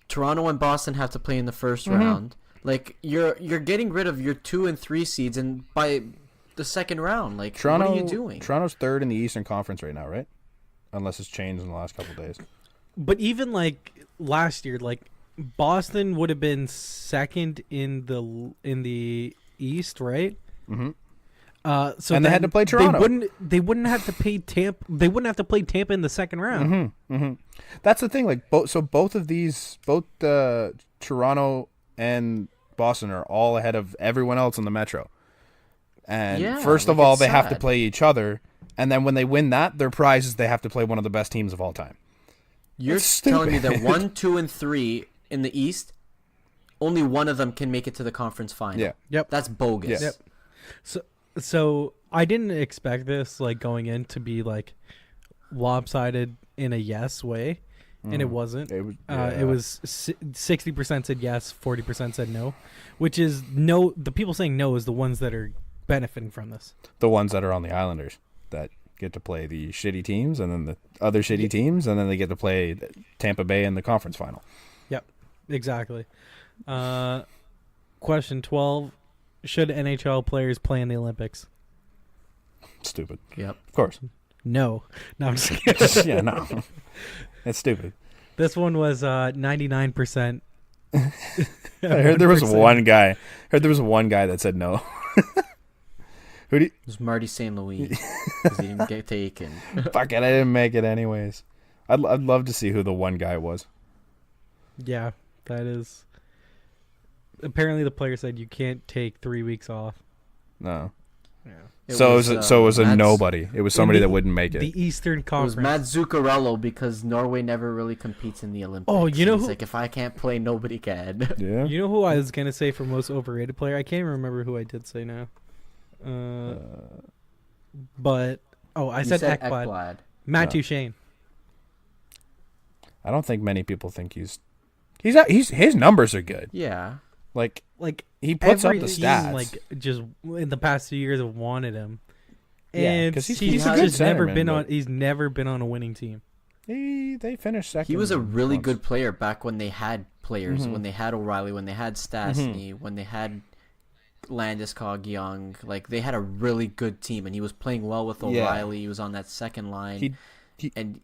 Toronto and Boston have to play in the first round? Like you're getting rid of your 2 and 3 seeds and by the second round. Like Toronto, what are you doing? Toronto's third in the Eastern Conference right now, right? Unless it's changed in the last couple of days. But even like last year, like Boston would have been second in the East, right? Mm-hmm. So and they had to play Toronto. They wouldn't have to play Tampa. They wouldn't have to play Tampa in the second round. Mm-hmm. Mm-hmm. That's the thing. Like both Toronto and Boston are all ahead of everyone else in the Metro. And Yeah, first of like, all, it's they have to sad. play each other, and then when they win that, their prize is they have to play one of the best teams of all time. You're It's telling me that stupid. 1, 2, and 3 in the East, only one of them can make it to the conference final. Yeah. Yep. That's bogus. Yep. So I didn't expect this like going in to be like lopsided in a yes way, and it wasn't. It was, It was 60% said yes, 40% said no, which is no. The people saying no is the ones that are benefiting from this. the ones that are on the Islanders that get to play the shitty teams, and then the other shitty teams, and then they get to play Tampa Bay in the conference final. Yep, exactly. Question 12: should NHL players play in the Olympics? Stupid. Yep. Of course. No, I'm just kidding. Yeah, no. It's stupid. This one was 99%. I heard there was one guy. That said no. Who do you, It was Marty St. Louis because he didn't get taken. fuck it, I didn't make it anyways. I'd love to see who the one guy was. Yeah, that is. Apparently, the player said you can't take 3 weeks off. No. Yeah. It So it was a Mads- nobody. It was somebody the- that wouldn't make it. The Eastern It was Conference. Matt Zuccarello because Norway never really competes in the Olympics. Oh, you know It's who- like if I can't play, nobody can. Yeah. You know who I was gonna say for most overrated player? I can't remember who I did say now. But I You said Ekblad. Matt No. Duchene. I don't think many people think he's his numbers are good. Yeah. Like Like he puts up every the team, stats. like just in the past 2 years have wanted him, Yeah, and 'cause he's he's a good just never centerman, been on. but- He's never been on a winning team. they finished second. He was a really once. good player back when they had players, Mhm. when they had O'Reilly, when they had Stastny, when they had Landeskog, Young. Like they had a really good team, and he was playing well with Yeah. O'Reilly. He was on that second line, He- and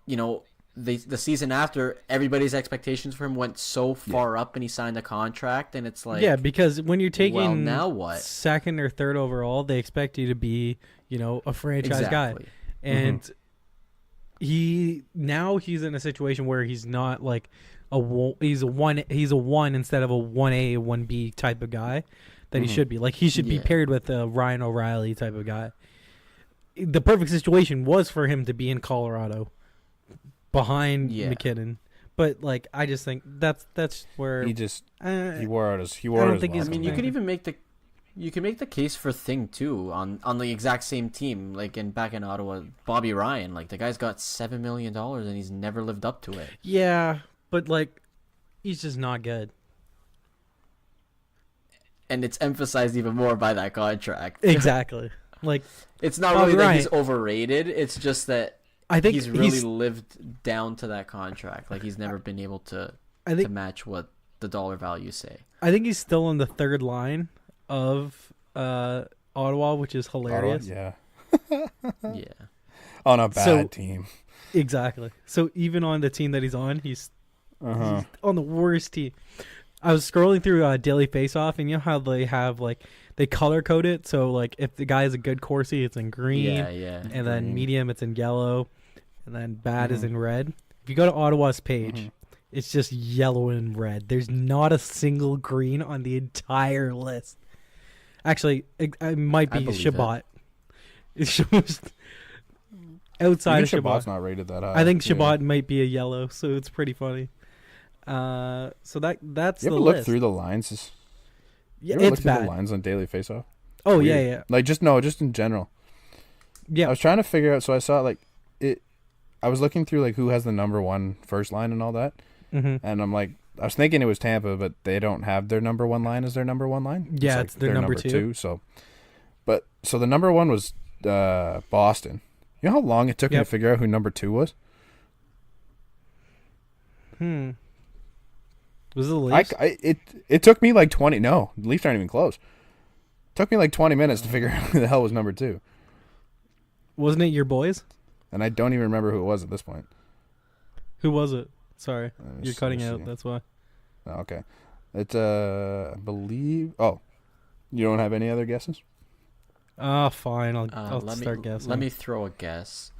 you know. The season after, everybody's expectations for him went so far up, and he signed a contract, and it's like, Yeah, because when you're taking well, now what? second or third overall, they expect you to be, a franchise guy. Exactly. And he's in a situation where he's not like he's a one instead of a 1A 1B type of guy that he should be. Like he should be Yeah. paired with a Ryan O'Reilly type of guy. The perfect situation was for him to be in Colorado behind Yeah. McKinnon. But like I just think that's where He wore out his. He wore I out don't his think he's- I mean, welcome, you man. could even make the case for Thing too on the exact same team, like back in Ottawa, Bobby Ryan. Like the guy's got $7 million and he's never lived up to it. yeah, but like he's just not good. And it's emphasized even more by that contract. Exactly. Like It's not Bobby really that Ryan. he's overrated. It's just that I think he's really lived down to that contract. Like he's never been able to I think match what the dollar values say. I think he's still on the third line of Ottawa, which is Ottawa, hilarious. yeah. Yeah. On a bad So- team. Exactly. So even on the team that he's on, he's on the worst team. I was scrolling through Daily Face Off, and you know how they have like they color code it. So like if the guy is a good Corsi, it's in green, Yeah. and then Green. medium, it's in yellow, and then bad is in red. If you go to Ottawa's page, it's just yellow and red. There's not a single green on the entire list. Actually, it might I be believe it. Shabbat. It's just outside of Even Shabbat's Shabbat. not rated that high. I think Yeah. Shabbat might be a yellow, so it's pretty funny. So that's You the ever look list. through the lines? Yeah, You ever it's looked at the bad. lines on Daily Faceoff? Oh Weird. yeah, yeah, Like just in general. I yeah. was trying to figure out. So I saw like it. I was looking through like who has the number one first line and all that, Mm-hmm. and I'm like, I was thinking it was Tampa, but they don't have their number one line as their number one line. Yeah, like it's their number two. So, so the number one was Boston. You know how long it took me to Yep. figure out who number two was? Was it the Leafs? It took me like 20. No, the Leafs aren't even close. Took me like 20 minutes to figure out who the hell was number two, Wasn't it your boys? and I don't even remember who it was at this point. Who was it? Sorry, Let me you're see- cutting let me out. see. That's why. Oh, okay, it's I believe. Oh, you don't have any other guesses? Fine. I'll let start me guessing. let me throw a guess.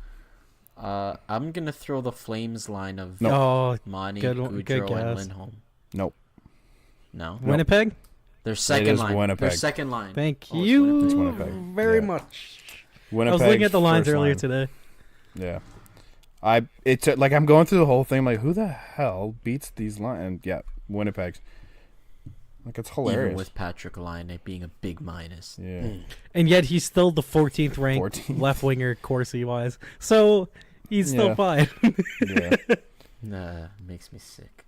I'm gonna throw the Flames line of No. Oh, Monty, good Goudreau, guess. and Lindholm. Nope. No, Winnipeg. their second is line. Their Winnipeg. second line. Thank Oh, it's you It's Winnipeg. very Yeah. much. Winnipeg. I was looking at the lines first earlier line. today. Yeah. It's like I'm going through the whole thing like who the hell beats these lines? And yeah, Winnipeg's. Like it's hilarious. Even with Patrick Laine being a big minus. Yeah. And yet he's still the 14th ranked 14th. left winger Corsi wise. So he's still Yeah. fine. Yeah. Nah, makes me sick.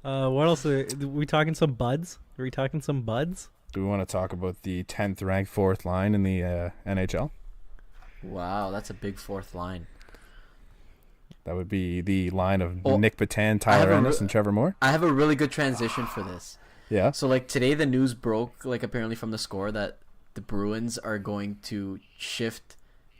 What else? Are we talking some buds? Are we talking some buds? Do we want to talk about the 10th ranked fourth line in the NHL? Wow, that's a big fourth line. That would be the line of Oh, Nick Patan, have Tyler a Ennis, and Trevor Moore. I have a really good transition for this. Yeah. So like today the news broke like apparently from the Score that the Bruins are going to shift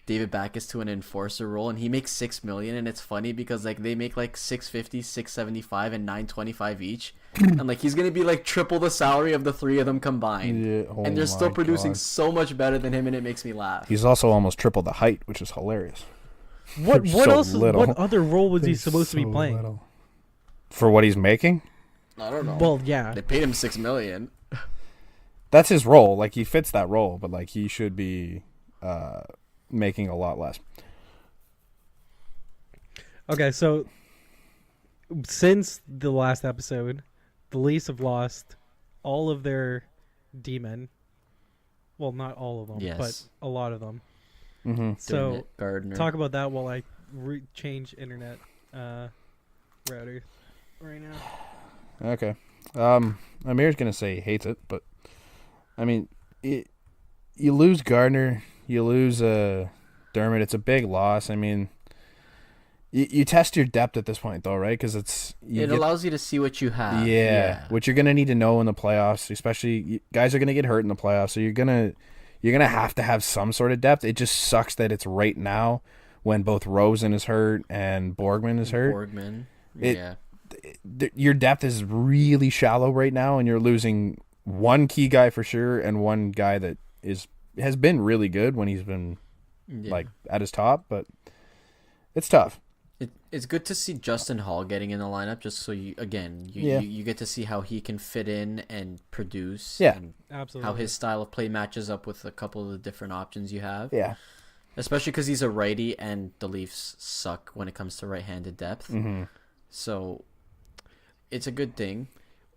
David Backes to an enforcer role, and he makes $6 million, and it's funny because like they make like $650, $675, and $925 each, and like he's gonna be like triple the salary of the three of them combined, Yeah. Oh and they're still my producing God. so much better than him, and it makes me laugh. He's also almost triple the height, which is hilarious. What They're what so else? little. What other role was he They're supposed to be so playing? little. For what he's making? I don't know. Well, yeah. They paid him $6 million. That's his role. Like he fits that role, but like he should be making a lot less. Okay, so since the last episode, the Leafs have lost all of their D-men. Well, not all of them, Yes. but a lot of them. Mm-hmm. So Dermott, Gardner. talk about that while I change internet router right now. Okay. Amir's gonna say he hates it, but I mean, you lose Gardner, you lose Dermott. It's a big loss. I mean, you test your depth at this point, though, right? Because it allows you to see what you have. yeah, what you're gonna need to know in the playoffs, especially guys are gonna get hurt in the playoffs, so you're gonna have to have some sort of depth. It just sucks that it's right now when both Rosen is hurt and Borgman is hurt. Borgman. It- Yeah. Your depth is really shallow right now, and you're losing one key guy for sure, and one guy that has been really good when he's been Yeah. like at his top, but it's tough. It's good to see Justin Hall getting in the lineup, just so you Yeah. you get to see how he can fit in and produce. Yeah. And Absolutely. how his style of play matches up with a couple of the different options you have. Yeah. Especially because he's a righty, and the Leafs suck when it comes to right-handed depth. Mm-hmm. So it's a good thing.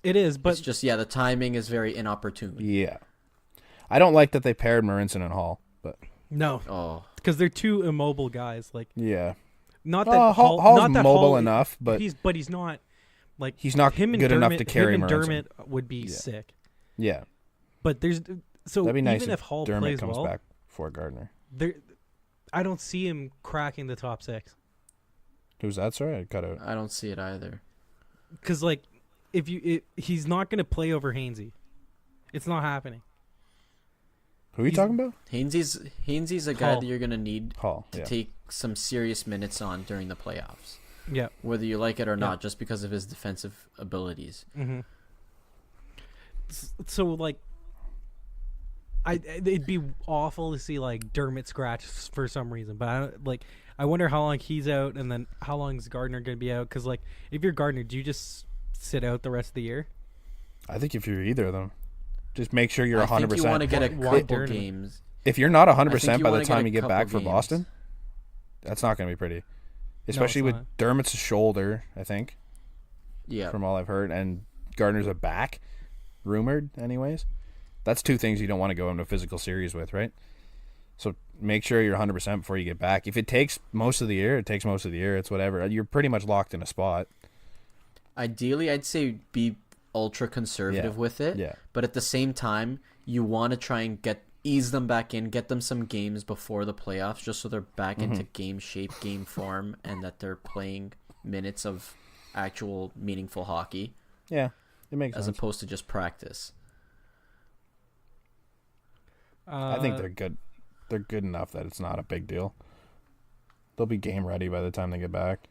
It is, but It's just the timing is very inopportune. Yeah. I don't like that they paired Marinson and Hall, but no, Oh, because they're two immobile guys. Like, yeah. not that Hall's not that mobile Hall, enough, but he's not like he's not him and good enough Dermott, to carry him and Marinson. Dermott would be Yeah. sick. Yeah. But there's so That'd be nice even if Hall Dermott plays comes well, back for Gardner. there I don't see him cracking the top six. Who's that? Sorry, I cut out. I don't see it either. Because like, he's not gonna play over Hainsey. It's not happening. Who are you He's- talking about? Hainsey's a guy Hall. that you're gonna need Hall. to Yeah. take some serious minutes on during the playoffs, Yeah. whether you like it or not, just because of his defensive abilities. Mm-hmm. So like, it'd be awful to see like Dermott scratch for some reason, but I wonder how long he's out, and then how long is Gardner gonna be out? Because like, if you're Gardner, do you just sit out the rest of the year? I think if you're either of them, just make sure you're I think you 100%. want to get a Why couple Dermott? games. If you're not I think 100% you by wanna the time get a you get couple back for games. Boston, that's not going to be pretty. Especially with not. Dermott's shoulder, I think, Yeah, from all I've heard, and Gardner's a back. rumored anyways. That's two things you don't want to go into a physical series with, right? So make sure you're 100% before you get back. If it takes most of the year, it takes most of the year. It's whatever. You're pretty much locked in a spot. Ideally, I'd say be ultra conservative with it. Yeah. But at the same time, you want to try and ease them back in, get them some games before the playoffs, just so they're back into game shape, game form, and that they're playing minutes of actual meaningful hockey. Yeah, it makes as sense. opposed to just practice. I think they're good. They're good enough that it's not a big deal. They'll be game ready by the time they get back.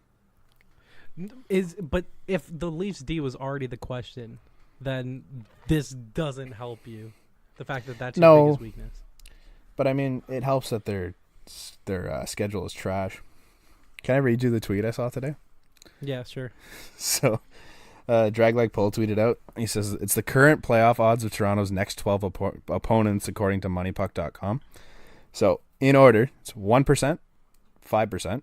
But if the Leafs D was already the question, then this doesn't help you. The fact that that's your biggest weakness. But I mean, it helps that their schedule is trash. Can I read you the tweet I saw today? Yeah, sure. So, Dragleg Pull tweeted out. He says it's the current playoff odds of Toronto's next 12 opponents according to MoneyPuck.com. So, in order, it's 1%, 5%,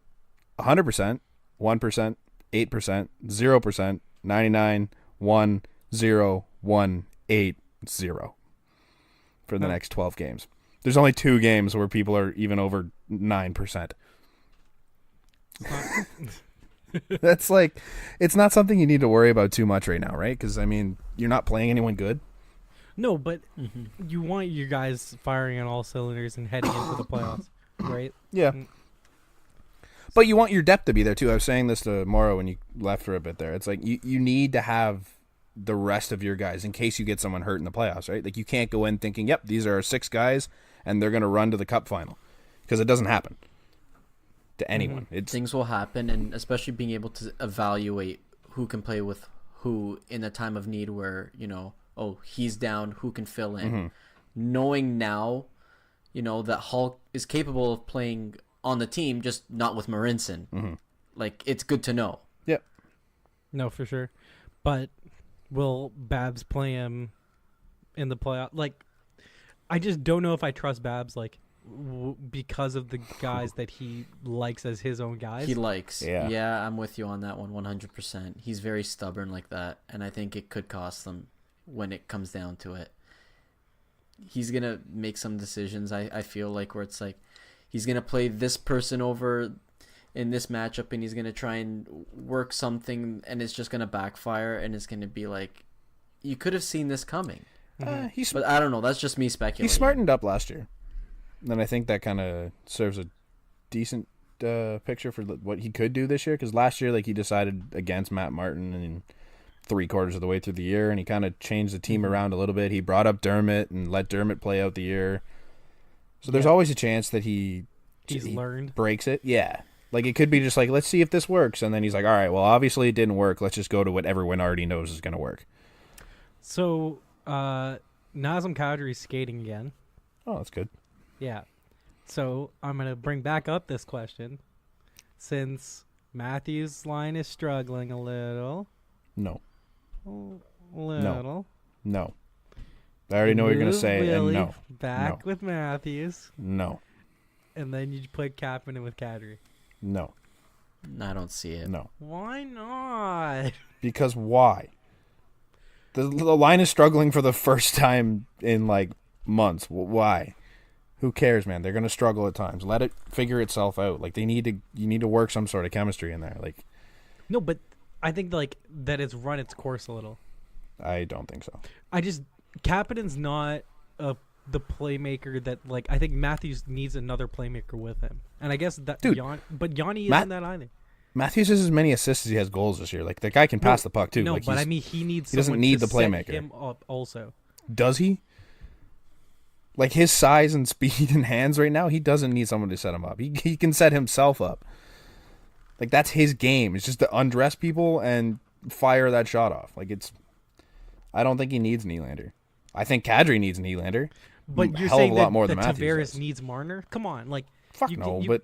100%, 1%, 8%, 0%, 99, 1, 0, 1, 8, 0 for the next 12 games. There's only 2 games where people are even over 9%. That's like, it's not something you need to worry about too much right now, right? Because, I mean, you're not playing anyone good. No, but you want your guys firing on all cylinders and heading into the playoffs, right? Yeah. But you want your depth to be there, too. I was saying this to Morrow when you left for a bit there. It's like you need to have the rest of your guys in case you get someone hurt in the playoffs, right? Like, you can't go in thinking, yep, these are our 6 guys, and they're going to run to the cup final. Because it doesn't happen to anyone. Things will happen, and especially being able to evaluate who can play with who in a time of need where, oh, he's down, who can fill in. Knowing now, that Hulk is capable of playing on the team, just not with Marinson. Like, it's good to know. Yep. No, for sure. But will Babs play him in the playoff? Like, I just don't know if I trust Babs, like, because of the guys that he likes as his own guys. He likes. Yeah. Yeah, I'm with you on that one 100%. He's very stubborn like that, and I think it could cost them when it comes down to it. He's going to make some decisions, I feel like, where it's like he's going to play this person over in this matchup, and he's going to try and work something, and it's just going to backfire, and it's going to be like, you could have seen this coming. But I don't know. That's just me speculating. He smartened up last year. And I think that kind of serves a decent picture for what he could do this year. Because last year, like, he decided against Matt Martin in 3/4 of the way through the year, and he kind of changed the team around a little bit. He brought up Dermott and let Dermott play out the year. So there's always a chance that he learned, breaks it. Yeah. Like, it could be just like, let's see if this works. And then he's like, all right, well, obviously it didn't work. Let's just go to what everyone already knows is going to work. So, Nazem Kadri's skating again. Oh, that's good. Yeah. So I'm going to bring back up this question. Since Matthews' line is struggling a little. No. Little. No. I already know what you're going to say, and no. Back with Matthews. No. And then you put Kapanen with Kadri. No. I don't see it. No. Why not? Because why? The line is struggling for the first time in, like, months. Why? Who cares, man? They're gonna struggle at times. Let it figure itself out. Like, you need to work some sort of chemistry in there. Like, no, but I think like that it's run its course a little. I don't think so. Kapanen's not the playmaker that, like, I think Matthews needs another playmaker with him, and I guess that but Yanni isn't that either. Matthews has as many assists as he has goals this year. Like, the guy can pass the puck too. No, like, but I mean he doesn't need the playmaker. Set him up also. Does he? Like, his size and speed and hands right now, he doesn't need someone to set him up. He can set himself up. Like, that's his game. It's just to undress people and fire that shot off. Like, I don't think he needs Nylander. I think Kadri needs Nylander. But you're hell saying of a lot that, more that than Matthews Tavares does. needs Marner? Come on, like, but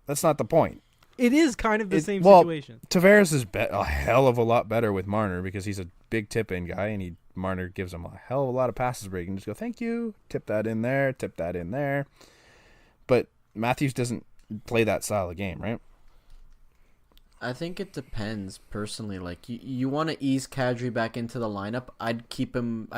that's not the point. It is kind of the same situation. Tavares is a hell of a lot better with Marner because he's a big tip-in guy, and Marner gives him a hell of a lot of passes where he can just go, thank you, tip that in there, tip that in there. But Matthews doesn't play that style of game, right? I think it depends personally. Like you want to ease Kadri back into the lineup. I'd keep him.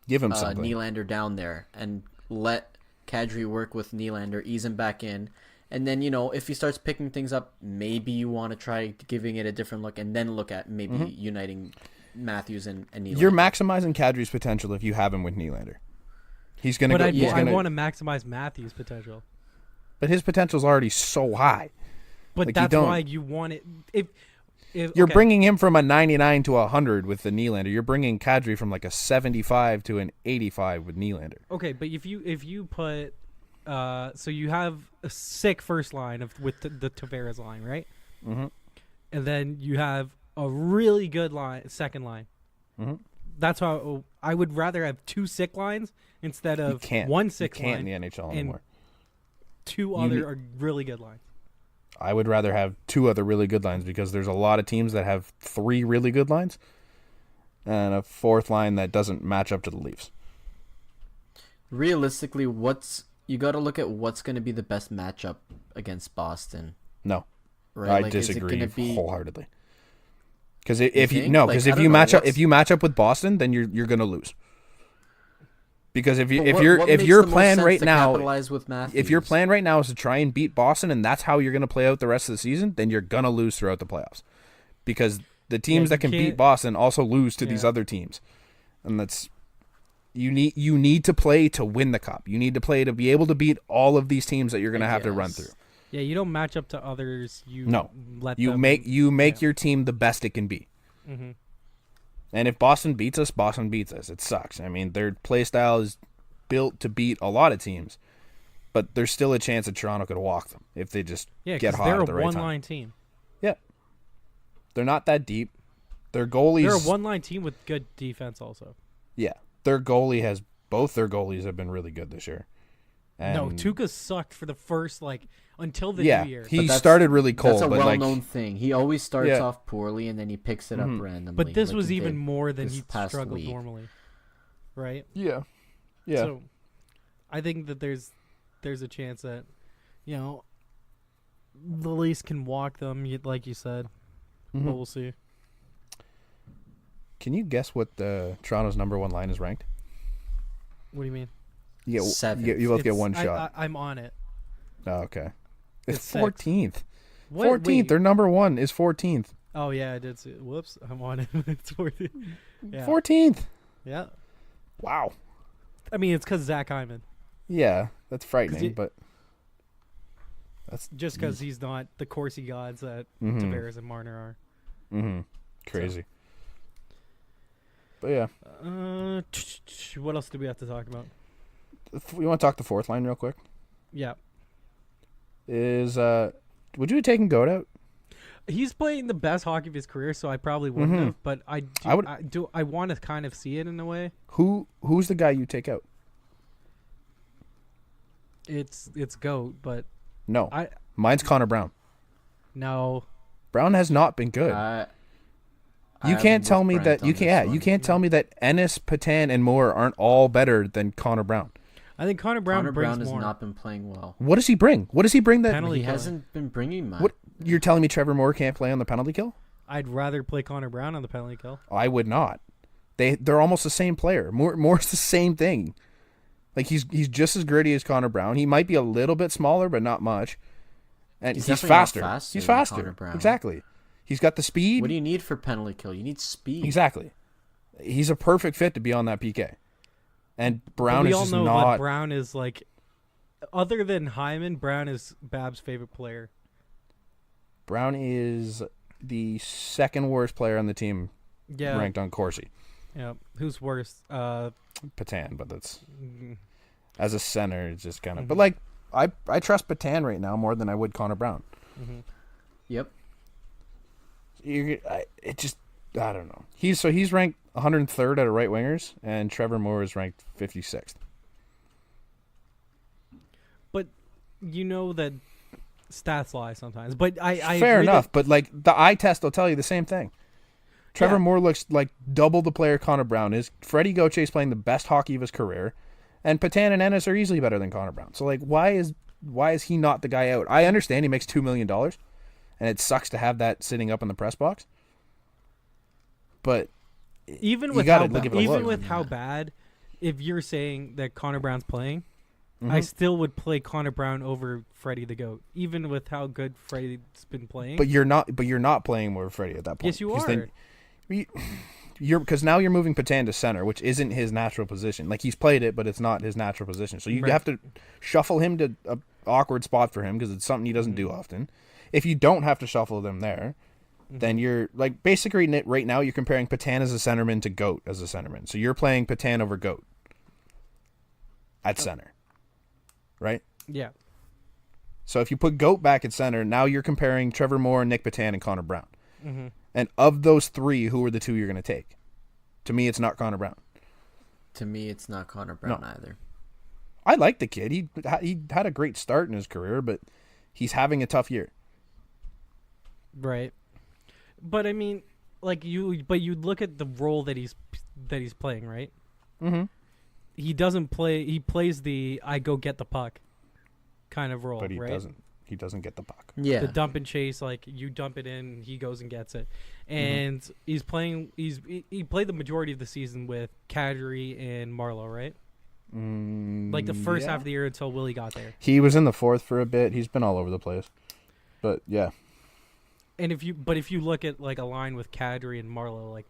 Give him something. Nylander down there and let Kadri work with Nylander, ease him back in, and then if he starts picking things up, maybe you want to try giving it a different look, and then look at maybe uniting Matthews and Nylander. You're maximizing Kadri's potential if you have him with Nylander. He's gonna. But go, I want to maximize Matthews' potential. But his potential's already so high. But Like, that's why you want it. If you're okay. bringing him from a 99 to a 100 with the Nylander, you're bringing Kadri from like a 75 to an 85 with Nylander. Okay, but if you put, so you have a sick first line with the Tavares line, right? Mm-hmm. And then you have a really good second line. Mm-hmm. That's how I would rather have two sick lines instead of one sick line. You line can't in the NHL anymore. Two other really good lines. I would rather have two other really good lines because there's a lot of teams that have three really good lines and a fourth line that doesn't match up to the Leafs. Realistically, you got to look at what's going to be the best matchup against Boston. No, right? I disagree wholeheartedly. Because if you match up with Boston, then you're going to lose. Because if your plan right now is to try and beat Boston and that's how you're going to play out the rest of the season, then you're going to lose throughout the playoffs. Because the teams that can beat Boston also lose to these other teams. And that's you need to play to win the cup. You need to play to be able to beat all of these teams that you're going to have to run through. Yeah, you don't match up to others. You make your team the best it can be. Mm-hmm. And if Boston beats us, Boston beats us. It sucks. I mean, their play style is built to beat a lot of teams, but there's still a chance that Toronto could walk them if they just get hot at the right time. They're a one-line team. Yeah. They're not that deep. Their goalies... They're a one-line team with good defense also. Yeah. Both their goalies have been really good this year. And no, Tuukka sucked for the first, until the new year. He started really cold. That's a well-known thing. He always starts off poorly, and then he picks it up randomly. But this was even more than he struggled normally, right? Yeah, yeah. So, I think that there's a chance that, the Leafs can walk them, like you said. Mm-hmm. But we'll see. Can you guess what Toronto's number one line is ranked? What do you mean? Yeah, 7th. You both get one shot. I'm on it. Oh, okay. It's 14th. 14th. Wait. Their number one is 14th. Oh, yeah, I did see it. Whoops. I'm on it. It's 14th. Yeah. 14th. Yeah. Wow. I mean, it's because Zach Hyman. Yeah, that's frightening, but that's just because he's not the Corsi gods that Tavares and Marner are. Mm-hmm. Crazy. So. But yeah. What else do we have to talk about? We want to talk the fourth line real quick. Yeah. Would you have taken Goat out? He's playing the best hockey of his career, so I probably wouldn't have. But I want to kind of see it in a way. Who's the guy you take out? It's Goat, but no, mine's Connor Brown. No, Brown has not been good. You can't tell me that you can't tell me that Ennis, Patan, and Moore aren't all better than Connor Brown. I think Connor Brown has not been playing well. What does he bring? What does he bring that he hasn't been bringing much? What you're telling me Trevor Moore can't play on the penalty kill? I'd rather play Connor Brown on the penalty kill. I would not. They're almost the same player. Moore's the same thing. Like he's just as gritty as Connor Brown. He might be a little bit smaller, but not much. And he's faster. He's faster. Exactly. He's got the speed. What do you need for penalty kill? You need speed. Exactly. He's a perfect fit to be on that PK. And Brown is just not. We all know that Brown is other than Hyman, Brown is Bab's favorite player. Brown is the second worst player on the team, ranked on Corsi. Yeah, who's worse? Patan, but that's as a center, it's just kind of. But I trust Patan right now more than I would Connor Brown. Mm-hmm. Yep. I don't know. He's ranked 103rd out of right wingers, and Trevor Moore is ranked 56th. But you know that stats lie sometimes. But I fair enough. But the eye test will tell you the same thing. Trevor Moore looks like double the player Connor Brown is. Freddie Gauthier is playing the best hockey of his career, and Patan and Ennis are easily better than Connor Brown. So why is he not the guy out? I understand he makes $2 million, and and it sucks to have that sitting up in the press box. But Even you with gotta how give it a even look. with how bad, if you're saying that Connor Brown's playing, Mhm. I still would play Connor Brown over Freddie the Goat, even with how good Freddie's been playing. But you're not. But you're not playing more Freddie at that point. yes, you because are. then you're because now you're moving Patan to center, which isn't his natural position. Like he's played it, but it's not his natural position. So you Right. have to shuffle him to a awkward spot for him because it's something he doesn't do often. If you don't have to shuffle them there, then you're like basically right now you're comparing Patan as a centerman to Goat as a centerman. So you're playing Patan over Goat at center, right? Yeah. So if you put Goat back at center, now you're comparing Trevor Moore, Nick Patan, and Connor Brown. Mm-hmm. And of those three, who are the two you're going to take? To me, it's not Connor Brown. To me, it's not Connor Brown No. either. I like the kid. He had a great start in his career, but he's having a tough year. Right. But I mean, like you look at the role that he's playing, right? Mm-hmm. He doesn't play. He plays the I go get the puck kind of role, But he right? doesn't. He doesn't get the puck. Yeah. The dump and chase, like you dump it in, he goes and gets it, and he's playing. He played the majority of the season with Kadri and Marlowe, right? Like the first half of the year until Willie got there. He was in the fourth for a bit. He's been all over the place. But yeah, And if you look at like a line with Kadri and Marlowe, like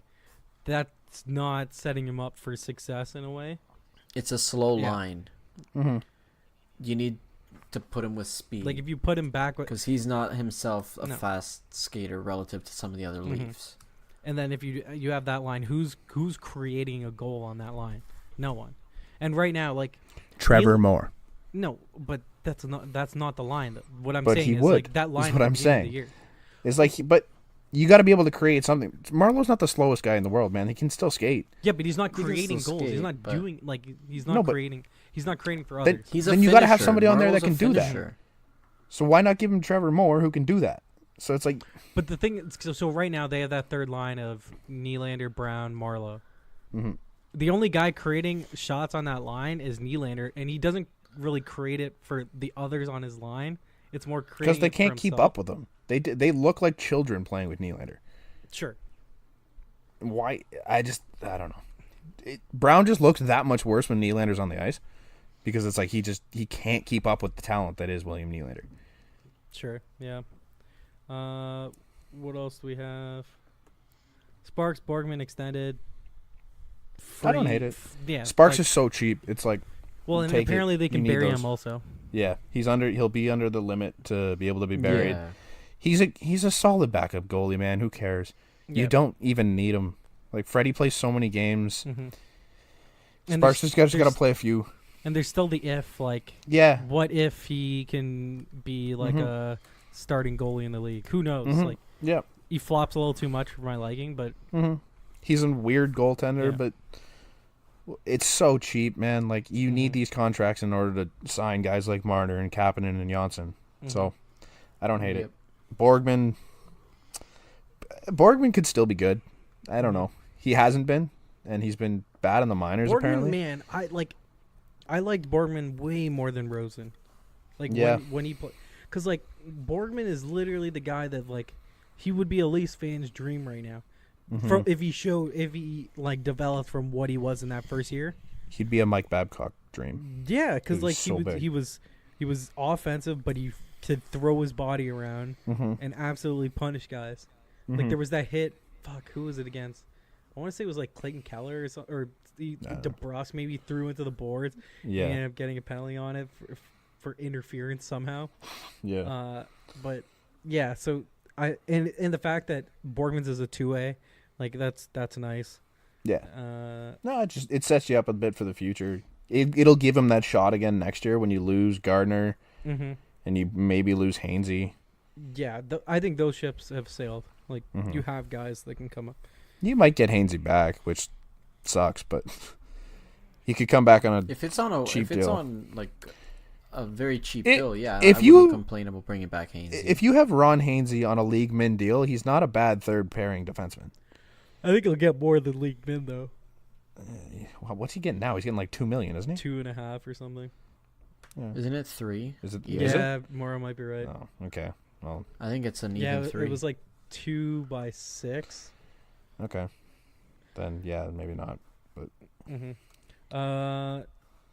that's not setting him up for success in a way. It's a slow Yeah. line. mm-hmm. You need to put him with speed. Like if you put him back with, because he's not himself a No. fast skater relative to some of the other Mhm. Leafs. and then if you have that line, who's creating a goal on that line? No one. And right now, like Trevor Neil- Moore. no, but that's not the line. What I'm But saying he is would, like that is line. what at I'm the beginning of the saying. year. It's like, but you got to be able to create something. Marlowe's not the slowest guy in the world, man. He can still skate. Yeah, but he's not He can creating still goals. He's skate, not but- doing like he's not No, but- creating. He's not creating for Then- others. He's a Then you gotta have finisher. somebody on there that Marlowe's can a do that. finisher. So why not give him Trevor Moore who can do that? So it's like, But the thing, so right now they have that third line of Nylander, Brown, Marlowe. mhm. The only guy creating shots on that line is Nylander, and he doesn't really create it for the others on his line. It's more creating because they it for can't keep himself. up with him. They look like children playing with Nylander. Sure. Why? I don't know. Brown just looks that much worse when Nylander's on the ice because it's like he can't keep up with the talent that is William Nylander. Sure. Yeah. What else do we have? Sparks Borgman extended. I don't Free- hate it. Yeah. Sparks like- is so cheap. It's like, well, and take it. apparently they You can need bury those. him also. yeah, he'll be under the limit to be able to be buried. Yeah. He's a solid backup goalie, man. Who cares? Yeah. You don't even need him. Like Freddie plays so many games. Mm-hmm. Sparks just got to play a few. And there's still the if, like, Yeah. what if he can be like Mhm. a starting goalie in the league? Who knows? Mhm. Like, Yeah. he flops a little too much for my liking, but Mm-hmm. He's a weird goaltender, Yeah. but it's so cheap, man. Like you need these contracts in order to sign guys like Marner and Kapanen and Janssen. So I don't hate Yep. it. Borgman could still be good. I don't know. He hasn't been, and he's been bad in the minors Borgman, apparently. man, I liked Borgman way more than Rosen. Like Yeah. when he played, because like Borgman is literally the guy that like he would be a Leafs fan's dream right now. Mhm. From if he like developed from what he was in that first year. He'd be a Mike Babcock dream. Yeah, because He was like so big. he was offensive, but he could throw his body around Mm-hmm. and absolutely punish guys. Like there was that hit. Fuck, who was it against? I want to say it was like Clayton Keller or something, or DeBrusque maybe threw into the boards. Yeah. He ended up getting a penalty on it for interference somehow. Yeah. But yeah, so and the fact that Borgman's is a 2A, like that's nice. Yeah. No, it sets you up a bit for the future. It'll give him that shot again next year when you lose Gardner Mm-hmm. and you maybe lose Hainsey. Yeah, I think those ships have sailed. Like Mhm. you have guys that can come up. You might get Hainsey back, which sucks, but he could come back on a If it's on cheap deal. like a very cheap It- deal, yeah, if I you- wouldn't complain about bringing back Haynes. If you have Ron Hainsey on a league min deal, he's not a bad third pairing defenseman. I think he'll get more than league min though, What's he getting now? He's getting like $2 million, isn't he? 2.5 or something. Isn't it 3? Is it? Yeah. Is it? Yeah, Mora might be right. Oh, okay. Well, I think it's an Yeah, even 3. it was like 2x6. okay. Then yeah, maybe not.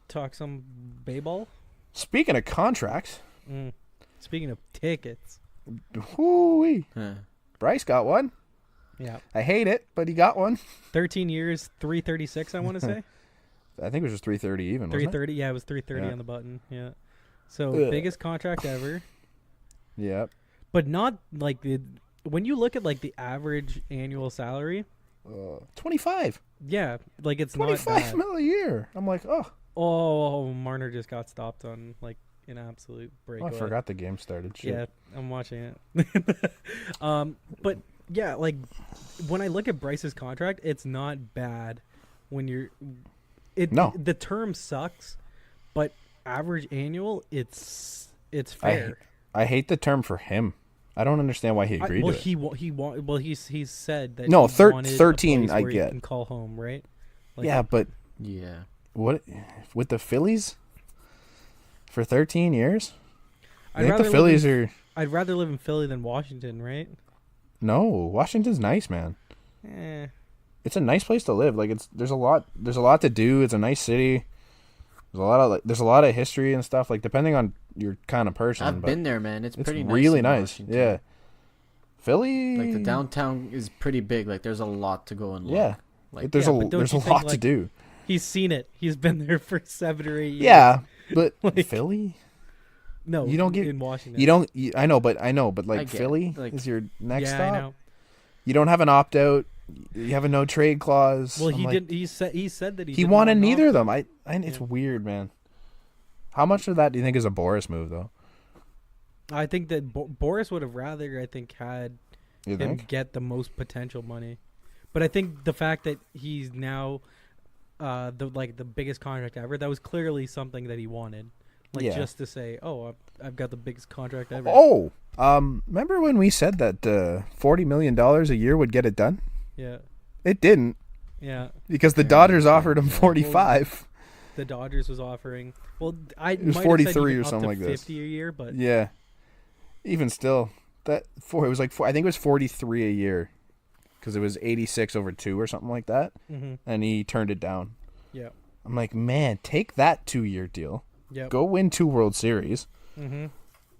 Talk some baseball. Speaking of contracts, Speaking of tickets. whoo-wee, Huh. Bryce got one. Yeah. I hate it, but he got one. 13 years, 336, I want to say. I think it was just 330 even, wasn't it? 330. Yeah, it was 330 Yeah. on the button. Yeah. So Ugh. biggest contract ever, Yeah. but not like when you look at like the average annual salary. 25. Yeah, like it's not 25 bad. mil a year. I'm like, oh. Oh, Marner just got stopped on like an absolute Oh, breakaway. I forgot the game started. Shit. Yeah, I'm watching it. But yeah, like when I look at Bryce's contract, it's not bad. When you're, No. the term sucks, but average annual, it's fair. I hate the term for him. I don't understand why he agreed well, to it. he's said that No, he wanted a 13 place I where he get. can call home, right? Like, Yeah, but Yeah. what with the Phillies for 13 years? I think rather the live Phillies in- are I'd rather live in Philly than Washington, right? no. Washington's nice, man. Eh. It's a nice place to live. Like there's a lot to do. It's a nice city. There's a lot of history and stuff. Like depending on your kind of person. I've but been there, man. It's pretty nice. really in nice. Washington. Yeah. Philly. Like the downtown is pretty big. Like there's a lot to go and look. Yeah. Like There's Yeah, but don't there's a you think, lot to like, do. He's seen it. He's been there for 7 or 8 years. Yeah, but Like- Philly. No, You don't get- in Washington. You don't. I know, but I like get Philly it. Like- is your next yeah, stop. I know. You don't have an opt out. You have a no trade clause. Well, I'm he like, didn't. He said that he He didn't wanted want an neither of opt-out. them. It's Yeah. weird, man. How much of that do you think is a Boris move, though? I think that Boris would have rather, I think, had You him think? get the most potential money. But I think the fact that he's now the biggest contract ever, that was clearly something that he wanted. Like Yeah. just to say, oh, I've got the biggest contract ever. Oh, remember when we said that $40 million a year would get it done? Yeah, It didn't yeah. because the Yeah, Dodgers yeah, offered him yeah. 45. The Dodgers was offering. Well, It was might have said 43 even or up something to like this. 50 a year, but Yeah. Even still, it was like I think it was 43 a year because it was 86 over 2 or something like that, mm-hmm. and he turned it down. Yeah, I'm like, man, take that 2-year deal. yeah. Go win 2 World Series, Mm-hmm.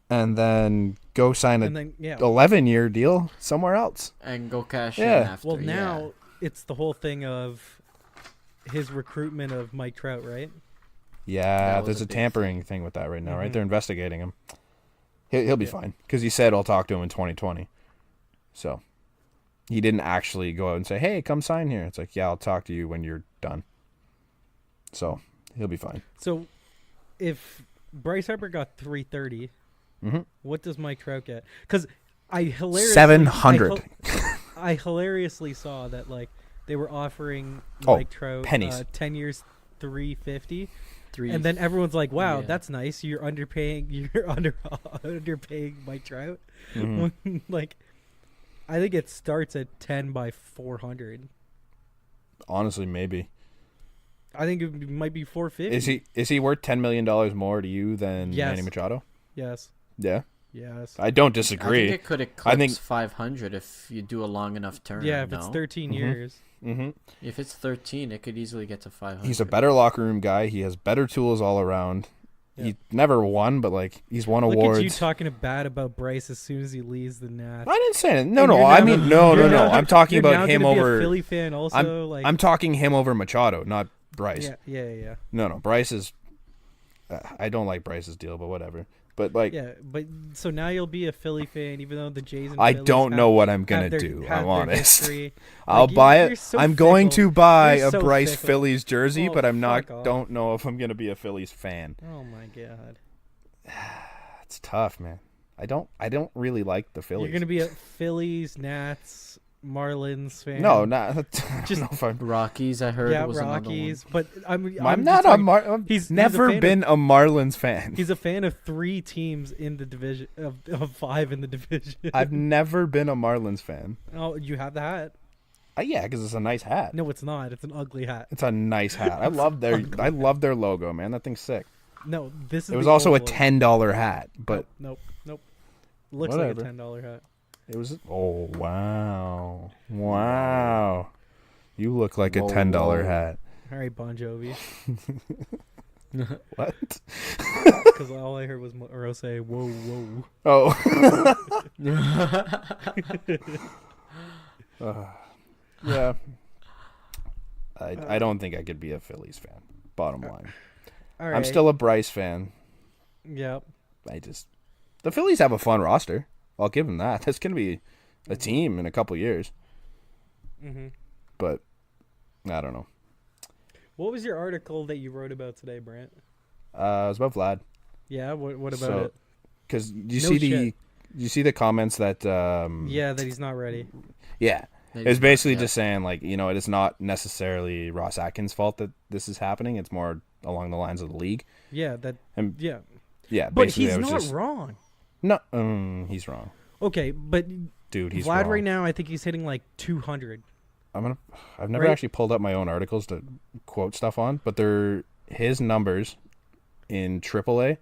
and then go sign And a then 11-year deal somewhere else. and go cash Yeah. in after. well, yeah. now it's the whole thing of his recruitment of Mike Trout, right? Yeah, That was there's a a big tampering thing with that right now, right? Mhm. They're investigating him. He'll be Yeah. fine because he said I'll talk to him in 2020. So he didn't actually go out and say, "Hey, come sign here." It's like, "Yeah, I'll talk to you when you're done." So he'll be fine. So if Bryce Harper got 330, Mhm. what does Mike Trout get? Because I hilariously 700. I hilariously saw that like they were offering Oh, Mike Trout pennies. 10 years, 350, Three. and then everyone's like, "Wow, Yeah. that's nice. You're underpaying. You're underpaying Mike Trout." Mhm. When, like, I think it starts at 10 by 400. Honestly, maybe. I think it might be 450. Is he worth $10 million more to you than Yes. Manny Machado? Yes. Yeah, Yes. I don't I think disagree. it could I eclipse think- 500 if you do a long enough term. Yeah, if it's no? 13 Mhm. years. Mm-hmm. If it's 13, it could easily get to 500. He's a better locker room guy. He has better tools all around. Yeah. He never won, but like he's won Look awards. at you talking bad about Bryce as soon as he leaves the Nats. I didn't say it. No, And no. you're I now- mean, no. you're now- I'm talking you're about now him gonna be over. a Philly fan also. like I'm talking him over Machado, not Bryce. yeah. No. Bryce is. I don't like Bryce's deal, but whatever. But like, Yeah, but so now you'll be a Philly fan, even though the Jays and I Phillies don't know have- what I'm have gonna their- do. have I'm their honest. history. I'll Like, buy you're it. so I'm going fickle. to buy You're a so Bryce fickle. Phillies jersey, Oh, but I'm not. fuck off. Don't know if I'm gonna be a Phillies fan. Oh my god, It's tough, man. I don't really like the Phillies. you're gonna be a Phillies, Nats, Marlins fan. No, not. Just- no, if I'm, Rockies, I heard. yeah, was Rockies. But I'm I'm just not a talking- I've he's a never fan of- been a Marlins fan. He's a fan of 3 teams in the division of 5 in the division. I've never been a Marlins fan. Oh, you have the hat? Yeah, because it's a nice hat. No, it's not. It's an ugly hat. It's a nice hat. I love their logo, man. That thing's sick. No, this is. It was the also a old one. $10 hat, but Nope. Looks Whatever. like a $10 hat. It was. Oh wow! You look like a Whoa, $10 whoa. hat. All right, Bon Jovi. What? Because all I heard was Earl say, "Whoa, whoa." Oh. Yeah. I don't think I could be a Phillies fan. Bottom line, All right. I'm still a Bryce fan. Yep. The Phillies have a fun roster. I'll give them that. That's gonna be a team in a couple years. Mm-hmm. But I don't know. What was your article that you wrote about today, Brant? It was about Vlad. Yeah. What about it? Because No shit. you see the comments that Yeah, that he's not ready. yeah. That It's he's not- basically yeah. just saying, like, you know, it is not necessarily Ross Atkins' fault that this is happening. It's more along the lines of the league. Yeah. That. And Yeah. yeah, But basically he's I was not just wrong. no, he's wrong, Okay, but dude. He's Vlad wrong. right now, I think he's hitting like 200. I've never right? actually pulled up my own articles to quote stuff on, but they're his numbers in AAA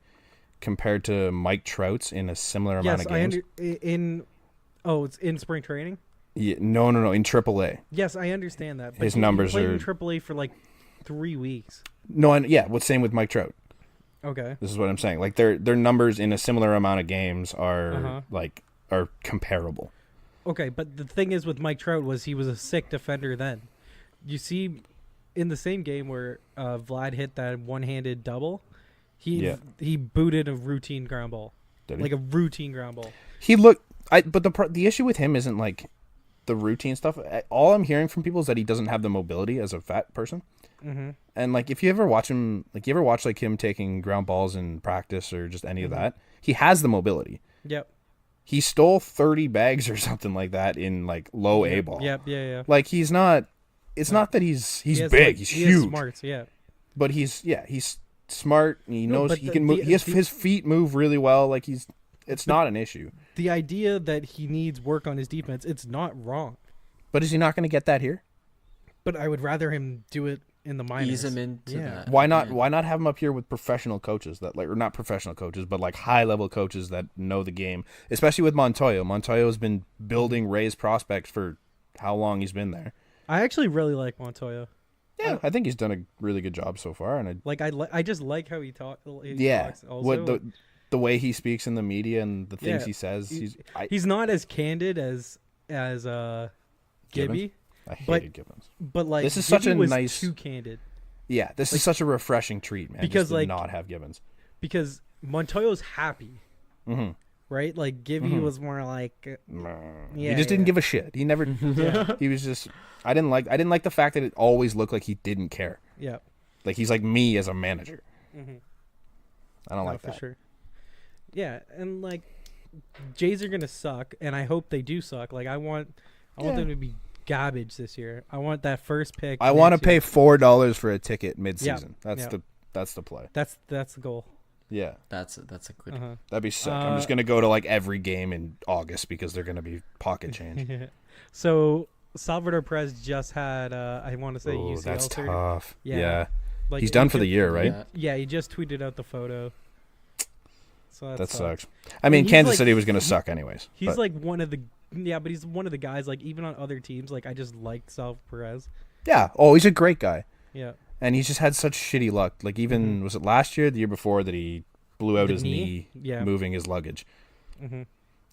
compared to Mike Trout's in a similar amount Yes, of I games. it's in spring training. Yeah, no, in AAA. Yes, I understand that. But His he numbers played are- in AAA for like 3 weeks. No, and yeah, what's same with Mike Trout? Okay. This is what I'm saying. Like their numbers in a similar amount of games are Uh-huh. are comparable. Okay, but the thing is with Mike Trout was he was a sick defender then. You see, in the same game where Vlad hit that one-handed double, he booted a routine ground ball, Did he? like a routine ground ball. He looked. But the issue with him isn't like the routine stuff. All I'm hearing from people is that he doesn't have the mobility as a fat person. Mm-hmm. And like if you ever watch him, like you ever watch like him taking ground balls in practice or just any of that, he has the mobility. Yep. He stole 30 bags or something like that in like low A ball. Yep. Yeah. Like he's not. It's not that he's He has, big. like- He's he has huge. smarts. Yeah. But he's smart. And he No, knows but he can move. His feet move really well. Like it's not an issue. The idea that he needs work on his defense, it's not wrong. But is he not going to get that here? But I would rather him do it in the minors. Ease him into Yeah. that. Why not? Yeah. Why not have him up here with professional coaches that like, or not professional coaches, but like high level coaches that know the game, especially with Montoyo. Montoyo has been building Ray's prospects for how long he's been there. I actually really like Montoya. Yeah, I think he's done a really good job so far, and Like I just like how he talks. Also. what the way he speaks in the media and the things Yeah, he says, he's not as candid as Gibby, I but- hated Gibbons. but like This is such Gibby a was nice- too candid Yeah, this is such a refreshing treat, man. Because, just to like- not have Gibbons. because Montoya's happy, Mm-hmm. right? Like Gibby was more like He Yeah, just didn't yeah. give a shit. He never. He was just. I didn't like the fact that it always looked like he didn't care. yeah, Like he's like me as a manager. I don't no, like for that. sure. Yeah, and like Jays are gonna suck, and I hope they do suck. Like I want Yeah. them to be garbage this year. I want that first pick. I want to next year. pay $4 for a ticket mid-season. That's yeah. the play. That's the goal. Yeah, That's a good. Uh-huh. that'd be sick. I'm just gonna go to like every game in August because they're gonna be pocket change. So Salvador Perez just had I want to say Ooh, UCL that's surgery. tough. Yeah. Yeah, Like, he's he done for ju- the year, right? Yeah. Yeah, he just tweeted out the photo. So That sucks. sucks. I mean, he's Kansas like- City was gonna suck anyways. He's but- like one of the but he's one of the guys like even on other teams like I just liked Sal Perez. yeah. Oh, he's a great guy. Yeah. And he's just had such shitty luck. Like even was it last year, or the year before that he blew out The his knee Yeah. moving his luggage. hmm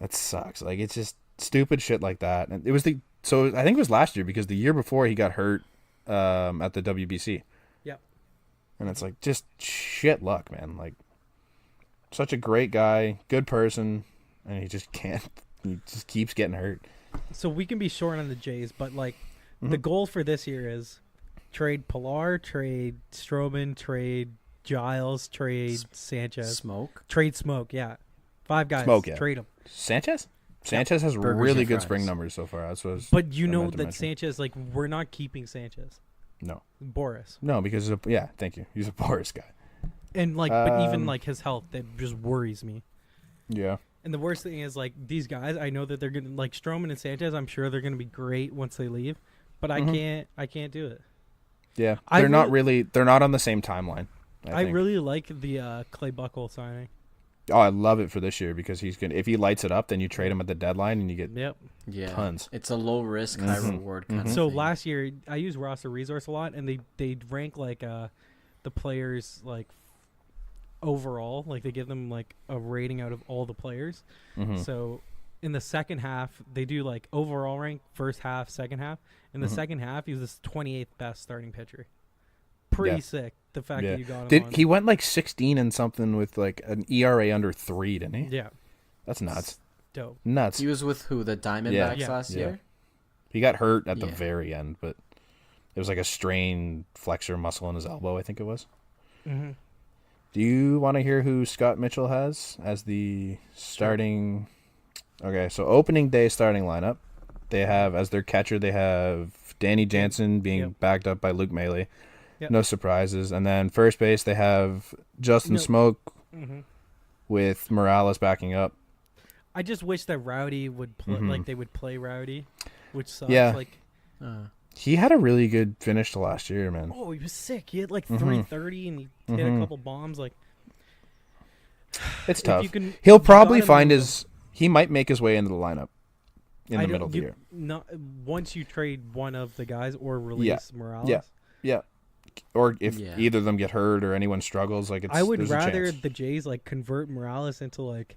That sucks. Like it's just stupid shit like that. And it was so I think it was last year because the year before he got hurt at the WBC. Yep. And it's like just shit luck, man. Like such a great guy, good person, and he just can't. He just keeps getting hurt. So we can be short on the Jays, but like Mm-hmm. the goal for this year is trade Pilar, trade Stroman, trade Giles, trade Sanchez, Smoke. trade Smoke. Yeah, 5 guys. Smoke, yeah. Trade them. Sanchez has Burgers really and good fries. spring numbers so far. That's what I was, But you I know meant to that mention. Sanchez, like, we're not keeping Sanchez. No, Boris. because yeah, thank you. He's a Boris guy. And like, but even Um, like his health, that just worries me. Yeah. And the worst thing is like these guys. I know that they're gonna like Stroman and Sanchez. I'm sure they're gonna be great once they leave, but I can't do it. Yeah, I they're not on the same timeline. I I think. really like the Clay Buckle signing. Oh, I love it for this year because he's gonna. If he lights it up, then you trade him at the deadline and you get Yep. Yeah, tons. It's a low risk, high reward kind of So thing. last year I used roster resource a lot, and they rank like the players like overall, like they give them like a rating out of all the players. Mhm. So in the second half they do like overall rank, first half, second half. In the second half he was the 28th best starting pitcher. Pretty Yeah. sick. The fact Yeah. that you got him on. He went like 16 and something with like an ERA under 3, didn't he? Yeah, That's nuts. dope. Nuts. He was with who? The Diamondbacks Yeah. last Yeah. year? He got hurt at the Yeah. very end, but it was like a strained flexor muscle in his elbow, I think it was. Mm-hmm. Do you want to hear who Scott Mitchell has as the starting? Okay, so opening day starting lineup. They have as their catcher, they have Danny Jansen being Yep. backed up by Luke Maley. Yep. No surprises. And then first base, they have Justin No. Smoke Mm-hmm. with Morales backing up. I just wish that Rowdy would play, Mhm. like they would play Rowdy, which sucks. Yeah. Like, He had a really good finish to last year, man. oh, he was sick. He had like Mhm. 330 and he hit a Mhm. couple bombs. Like, It's if tough. you can, He'll you probably gotta find move his. He might make his way into the lineup in I the don't- middle of the you- year. Not once you trade one of the guys or release Morales. Yeah. Yeah. Or if Yeah. either of them get hurt or anyone struggles, like it's. I would there's a rather chance. the Jays like convert Morales into like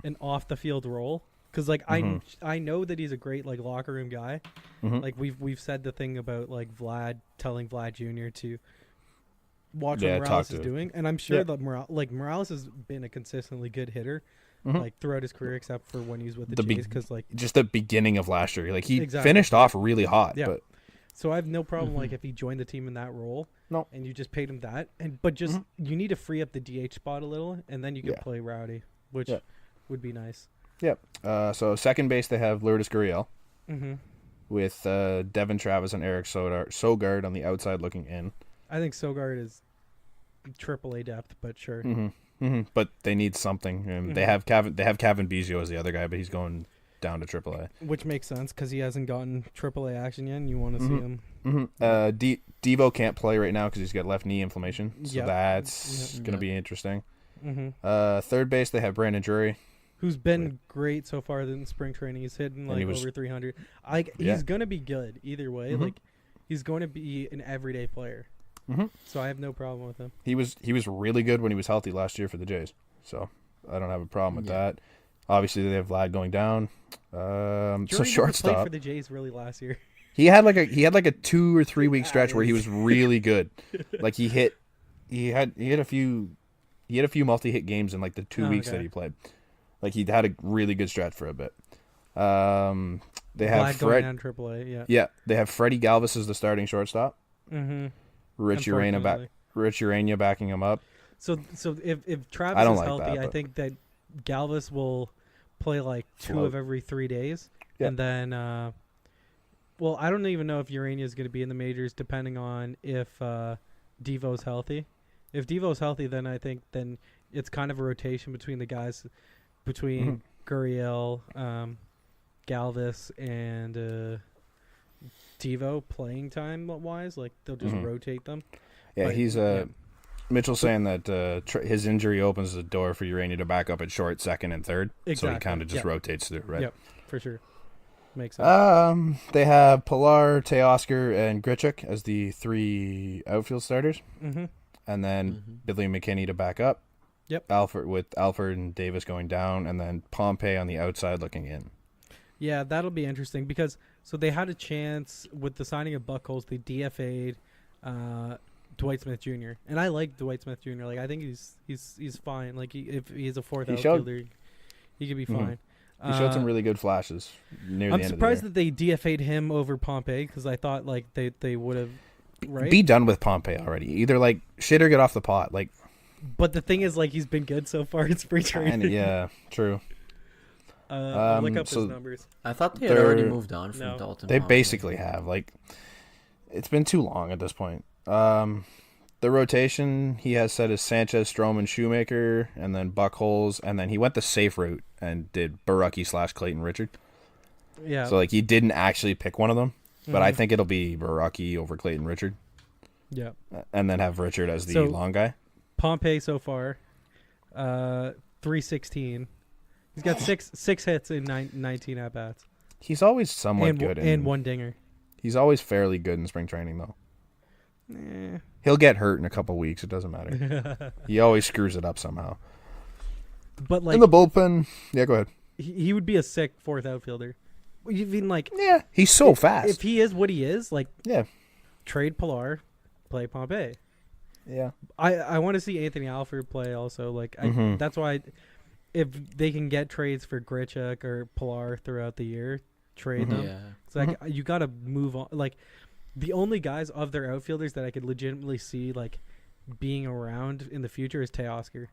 an off the field role, because like Mhm. I know that he's a great like locker room guy. Mhm. Like we've said the thing about like telling Vlad Jr. to watch Yeah, what talk Morales to is him. doing, and I'm sure Yeah. that Morales has been a consistently good hitter Mhm. like throughout his career, except for when he was with the The big- Jays, because like Just the beginning of last year, like he Exactly. finished off really hot, Yeah. but so I have no problem like if he joined the team in that role. No. And you just paid him that, but just you need to free up the DH spot a little, and then you could Yeah. play Rowdy, which Yeah. would be nice. yep. So second base they have Lourdes Gurriel Mm-hmm. with Devin Travis and Eric Sogard on the outside looking in. I think Sogard is AAA depth, but sure. But they need something, and they have Kevin Biggio as the other guy, but he's going down to AAA. Which makes sense because he hasn't gotten AAA action yet, and you want to see him. Devo can't play right now because he's got left knee inflammation, so Yep. that's Yep. gonna be interesting. Mm-hmm. Third base they have Brandon Drury. Who's been great so far in spring training? He's hitting And like he was- over 300. Yeah. He's gonna be good either way. Mhm. Like he's going to be an everyday player. Mhm. So I have no problem with him. He was really good when he was healthy last year for the Jays, so I don't have a problem with Yeah. that. Obviously, they have Vlad going down. So Drury never played shortstop, for the Jays really last year. he had like a 2 or 3 week stretch where he was really good. Like he had a few multi hit games in like the 2 weeks that Okay. he played. Like he had a really good stretch for a bit. They have Glad going Fred. down AAA. Yeah. Yeah, they have Freddie Galvis as the starting shortstop. Mm-hmm. Rich Urania backing him up. So if Travis I don't is like healthy, that, I but- think that Galvis will play like two Float. of every 3 days, Yeah. and then well, I don't even know if Urania is going to be in the majors, depending on if Devo's healthy. If Devo's healthy, then I think then it's kind of a rotation between the guys, between Gurriel, Galvis, and Devo playing time wise. Like they'll just rotate them. Yeah, But, he's yeah. Mitchell's saying that his injury opens the door for Urania to back up at short, second, and third. So he Exactly, kind of just yeah. rotates through, right? Yep, for sure. Makes sense. They have Pilar, Teoscar, and Grichuk as the 3 outfield starters, Mm-hmm. and then Billy McKinney to back up. Yep. Alfred and Davis going down, and then Pompey on the outside looking in. Yeah, that'll be interesting because so they had a chance with the signing of Buckholz. They DFA'd Dwight Smith Jr. and I like Dwight Smith Jr. Like I think he's fine. Like if he's a fourth He showed- outfielder, he could be Mhm. fine. He showed some really good flashes near I'm the end surprised of the that they DFA'd him over Pompey because I thought like they would have year. right. Be done with Pompey already. Either like shit or get off the pot. Like, But the thing is, like he's been good so far in spring training. yeah, true. I'll look up so his numbers. I thought they had already They're- moved on from No. Dalton. They Pompey. basically have. Like, it's been too long at this point. The rotation he has set is Sanchez, Stroman, Shoemaker, and then Buckholz, and then he went the safe route and did Baraki / Clayton Richard. Yeah. So like he didn't actually pick one of them, but I Mhm. think it'll be Baraki over Clayton Richard, Yeah. and then have Richard as the So- long guy. Pompey so far, 316. He's got six hits in 19 at bats. He's always somewhat And good. and one dinger. He's always fairly good in spring training, though. Eh. He'll get hurt in a couple weeks. It doesn't matter. He always screws it up somehow. But like In the bullpen, yeah, go ahead. he would be a sick fourth outfielder. Even like Yeah, he's so fast. if he is what he is, like Yeah, trade Pilar, play Pompey. yeah. I want to see Anthony Alford play also. Like that's why if they can get trades for Grichuk or Pilar throughout the year, trade them. Yeah. It's like you got to move on. Like the only guys of their outfielders that I could legitimately see like being around in the future is Teoscar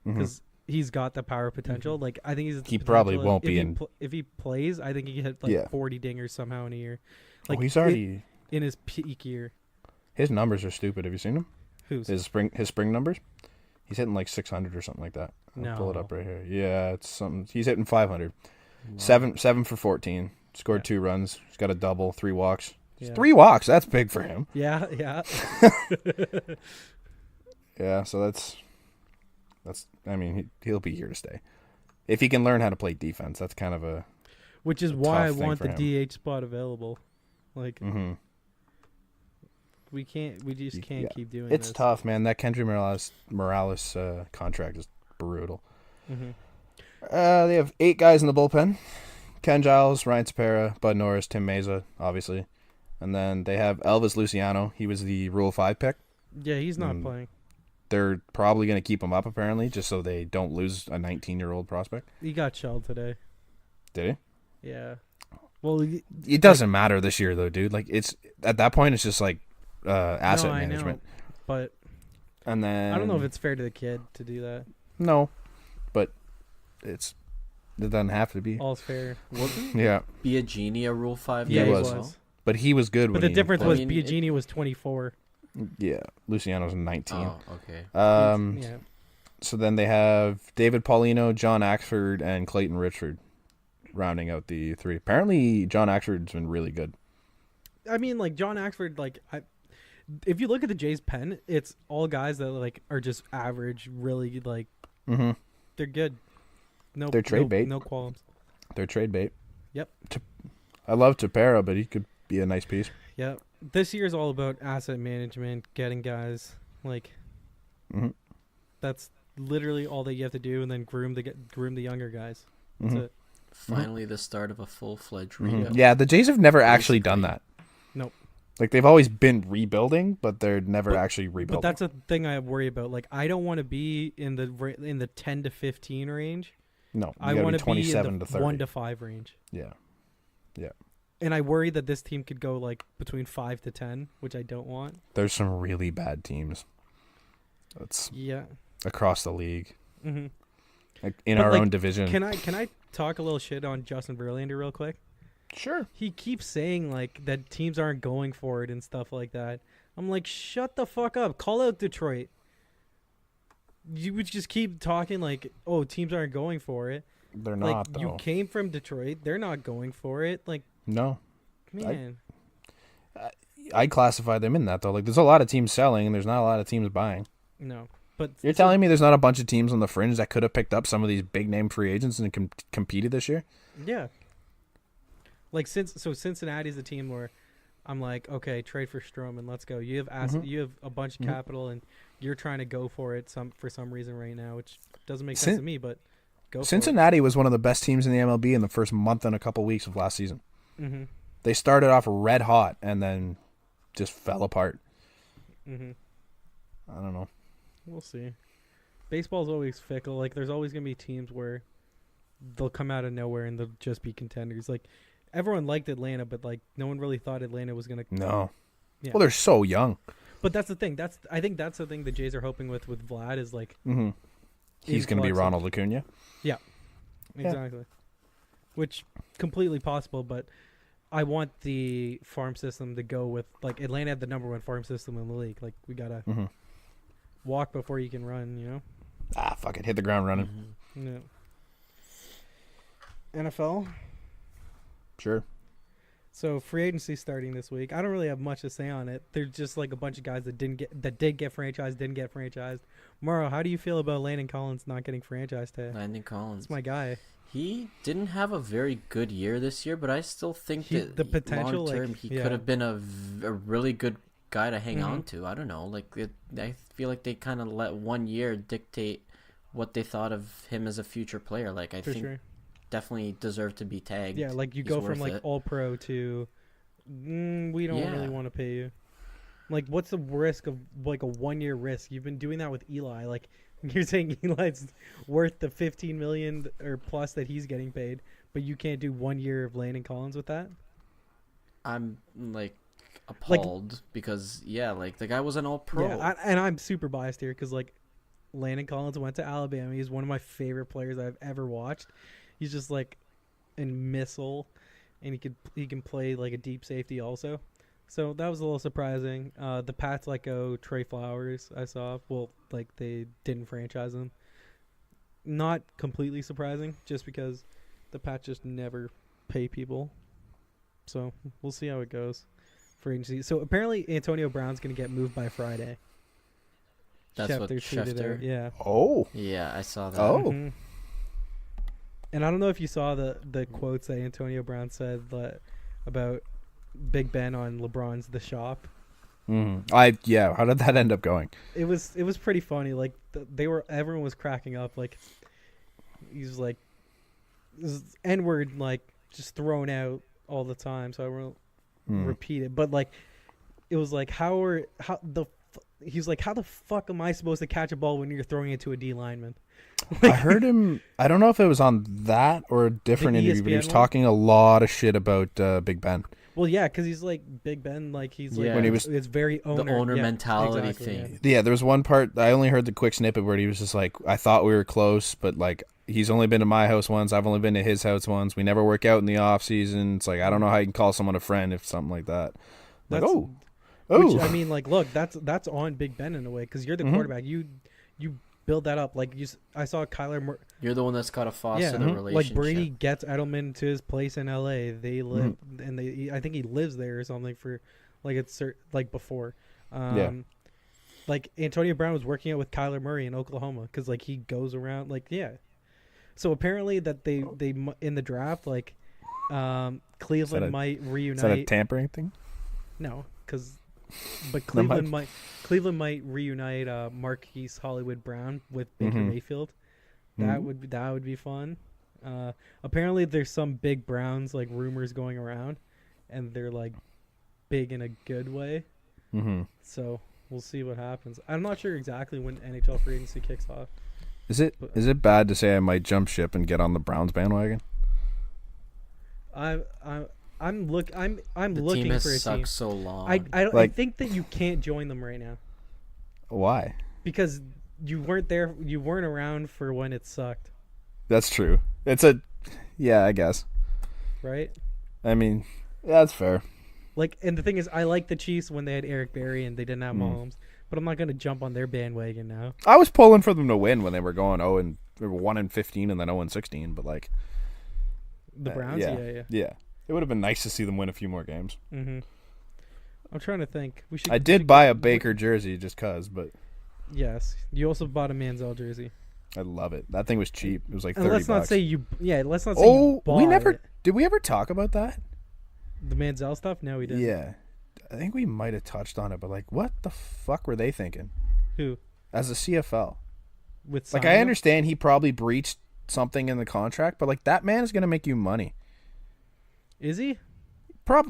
because he's got the power potential. Like I think He probably won't be in. If he plays, I think he could hit like 40 dingers somehow in a year. Like He's already in his peak year. his numbers are stupid. Have you seen him? Who's His spring numbers? He's hitting like 600 or something like that. I'll pull it up right here. Yeah, it's something. He's hitting 500. Wow. 7 for 14. Scored 2 runs. He's got a double, 3 walks. Yeah. 3 walks. That's big for him. Yeah, yeah. Yeah, so that's. I mean, he'll be here to stay. If he can learn how to play defense, that's kind of a. Which is why I tough thing want for the DH spot available. Like Mm-hmm. we just can't keep doing It's this. tough, man. That Kendry Morales contract is brutal. Mm-hmm. They have 8 guys in the bullpen. Ken Giles, Ryan Tepera, Bud Norris, Tim Meza, obviously. And then they have Elvis Luciano. He was the Rule 5 pick. Yeah, he's not playing. They're probably going to keep him up, apparently, just so they don't lose a 19-year-old prospect. He got shelled today. Did Yeah. Well, he? It doesn't matter this year, though, dude. Like, it's at that point, it's just like asset I management. know, but And then I don't know if it's fair to the kid to do that. No, but it doesn't have to be. All's fair. Yeah, Be a genie, a Rule 5 Yeah, guy he as was. well? but he was good. But when the he difference played. was I mean, Biagini was 24. Yeah, Luciano's 19. Oh, okay. Yeah. So then they have David Paulino, John Axford, and Clayton Richard rounding out the 3. Apparently, John Axford's been really good. I mean, like John Axford, like if you look at the Jays pen, it's all guys that like are just average, really like they're good. No, They're trade bait. No qualms. They're trade bait. Yep. I love Tepera, but he could be a nice piece. Yep. This year's all about asset management, getting guys like that's literally all that you have to do, and then groom the younger guys. That's it. Finally, the start of a full-fledged rebuild. Yeah, the Jays have never actually done that. Nope. Like, they've always been rebuilding, but they're never actually rebuilding. But that's a thing I worry about. Like, I don't want to be in the 10 to 15 range. No, I want to be be in 27 the to 30. 1 to 5 range. Yeah. Yeah. And I worry that this team could go like between 5 to 10, which I don't want. There's some really bad teams. That's Yeah. across the league. Mm-hmm. Like in But, our like, own division. Can I talk a little shit on Justin Verlander real quick? Sure. He keeps saying like that teams aren't going for it and stuff like that. I'm like, shut the fuck up. Call out Detroit. You would just keep talking like, oh, teams aren't going for it. They're Like not, though. you came from Detroit. They're not going for it. Like, No. man. I'd classify them in that, though. Like, there's a lot of teams selling, and there's not a lot of teams buying. No. But You're telling me there's not a bunch of teams on the fringe that could have picked up some of these big-name free agents and competed this year? Yeah. Like Cincinnati's the team where I'm like, okay, trade for Stroman, let's go. You have you have a bunch of capital, and you're trying to go for it for some reason right now, which doesn't make sense to me. But go. Cincinnati was one of the best teams in the MLB in the first month and a couple weeks of last season. Mm-hmm. They started off red hot and then just fell apart. Mm-hmm. I don't know. We'll see. Baseball's always fickle. Like, there's always gonna be teams where they'll come out of nowhere and they'll just be contenders. Like, everyone liked Atlanta, but like no one really thought Atlanta was gonna. No. Yeah. Well, they're so young. But that's the thing. I think that's the thing the Jays are hoping with Vlad is like. Mm-hmm. He's going to be influx of- Ronald Acuna. Yeah. Exactly. Which completely possible, but I want the farm system to go with like Atlanta had the number 1 farm system in the league. Like, we gotta walk before you can run. You know. Ah, fuck it. Hit the ground running. No. NFL. Sure. So free agency starting this week. I don't really have much to say on it. There's just like a bunch of guys that did get franchised, didn't get franchised. Morrow, how do you feel about Landon Collins not getting franchised today? Landon Collins. That's my guy. He didn't have a very good year this year, but I still think that the potential, long term like, he yeah. could have been a really good guy to hang Mhm. on to. I don't know. I feel like they kind of let 1 year dictate what they thought of him as a future player. I For think sure. definitely deserved to be tagged. Yeah, like you He's go from worth like it. all pro to we don't really Yeah. want to pay you. Like, what's the risk of like a 1 year risk? You've been doing that with Eli. Like, you're saying Eli's worth the 15 million or plus that he's getting paid, but you can't do 1 year of Landon Collins with that. I'm appalled because the guy was an all pro. Yeah, and I'm super biased here because like Landon Collins went to Alabama. He's one of my favorite players I've ever watched. He's just like a missile, and he can play like a deep safety also. So that was a little surprising. The Pats let go Trey Flowers. I saw. Well, like they didn't franchise him. Not completely surprising, just because the Pats just never pay people. So we'll see how it goes for agency. So apparently Antonio Brown's gonna get moved by Friday. That's what tweeted Schefter. out. Yeah. Oh. Yeah, I saw that. Oh. Mhm. And I don't know if you saw the quotes that Antonio Brown said about Big Ben on LeBron's The Shop. Mm-hmm. How did that end up going? It was pretty funny. Like everyone was cracking up. Like he's like N-word like just thrown out all the time. So I won't repeat it. But like it was like he's like, how the fuck am I supposed to catch a ball when you're throwing it to a D lineman? I heard him. I don't know if it was on that or a different The interview, but he ESPN was one? talking a lot of shit about Big Ben. Well, yeah, because he's like Big Ben, like he's like Yeah. When he was- it's very owner, The owner yeah, mentality exactly, thing. Yeah, there was one part I only heard the quick snippet where he was just like, "I thought we were close, but like he's only been to my house once. I've only been to his house once. We never work out in the off season. It's like I don't know how you can call someone a friend if something like that." Like, That's- oh, Which I mean, like, look, that's on Big Ben in a way because you're the Mhm. quarterback. You build that up. Like I saw Kyler. You're the one that's got to foster Yeah, the mhm. relationship. Like Brady gets Edelman to his place in L.A. They live and I think he lives there or something for like it's like before. Yeah. Like Antonio Brown was working out with Kyler Murray in Oklahoma because like he goes around like yeah. So apparently that they in the draft like Cleveland might reunite. is that a tampering thing? No, because but Never mind. Cleveland might reunite Marquise Hollywood Brown with Baker Mhm. Mayfield. That Mhm. would be fun. Apparently, there's some big Browns like rumors going around, and they're like big in a good way. Mm-hmm. So we'll see what happens. I'm not sure exactly when NHL free agency kicks off. Is it bad to say I might jump ship and get on the Browns bandwagon? I'm The looking team has for a sucked team. so long. I Like- think that you can't join them right now Why? because you weren't there. You weren't around for when it sucked, That's true. I guess. right? I mean, that's fair. Like, and the thing is, I like the Chiefs when they had Eric Berry and they didn't have Mm. Mahomes, but I'm not gonna jump on their bandwagon now. I was pulling for them to win when they were going 1-15 and then 0-16, but like The Browns, yeah. It would have been nice to see them win a few more games. Mm-hmm. I'm trying to think. We should. I did buy a Baker jersey just cause, but Yes, you also bought a Manziel jersey. I love it. That thing was cheap. It was like And 30 let's not bucks. say you. Yeah, let's not say you bought we never it. did. We ever talk about that? The Manziel stuff. No, we didn't. Yeah, I think we might have touched on it, but like, what the fuck were they thinking Who as a CFL? with Like, signing I him? understand he probably breached something in the contract, but like that man is gonna make you money. Is he?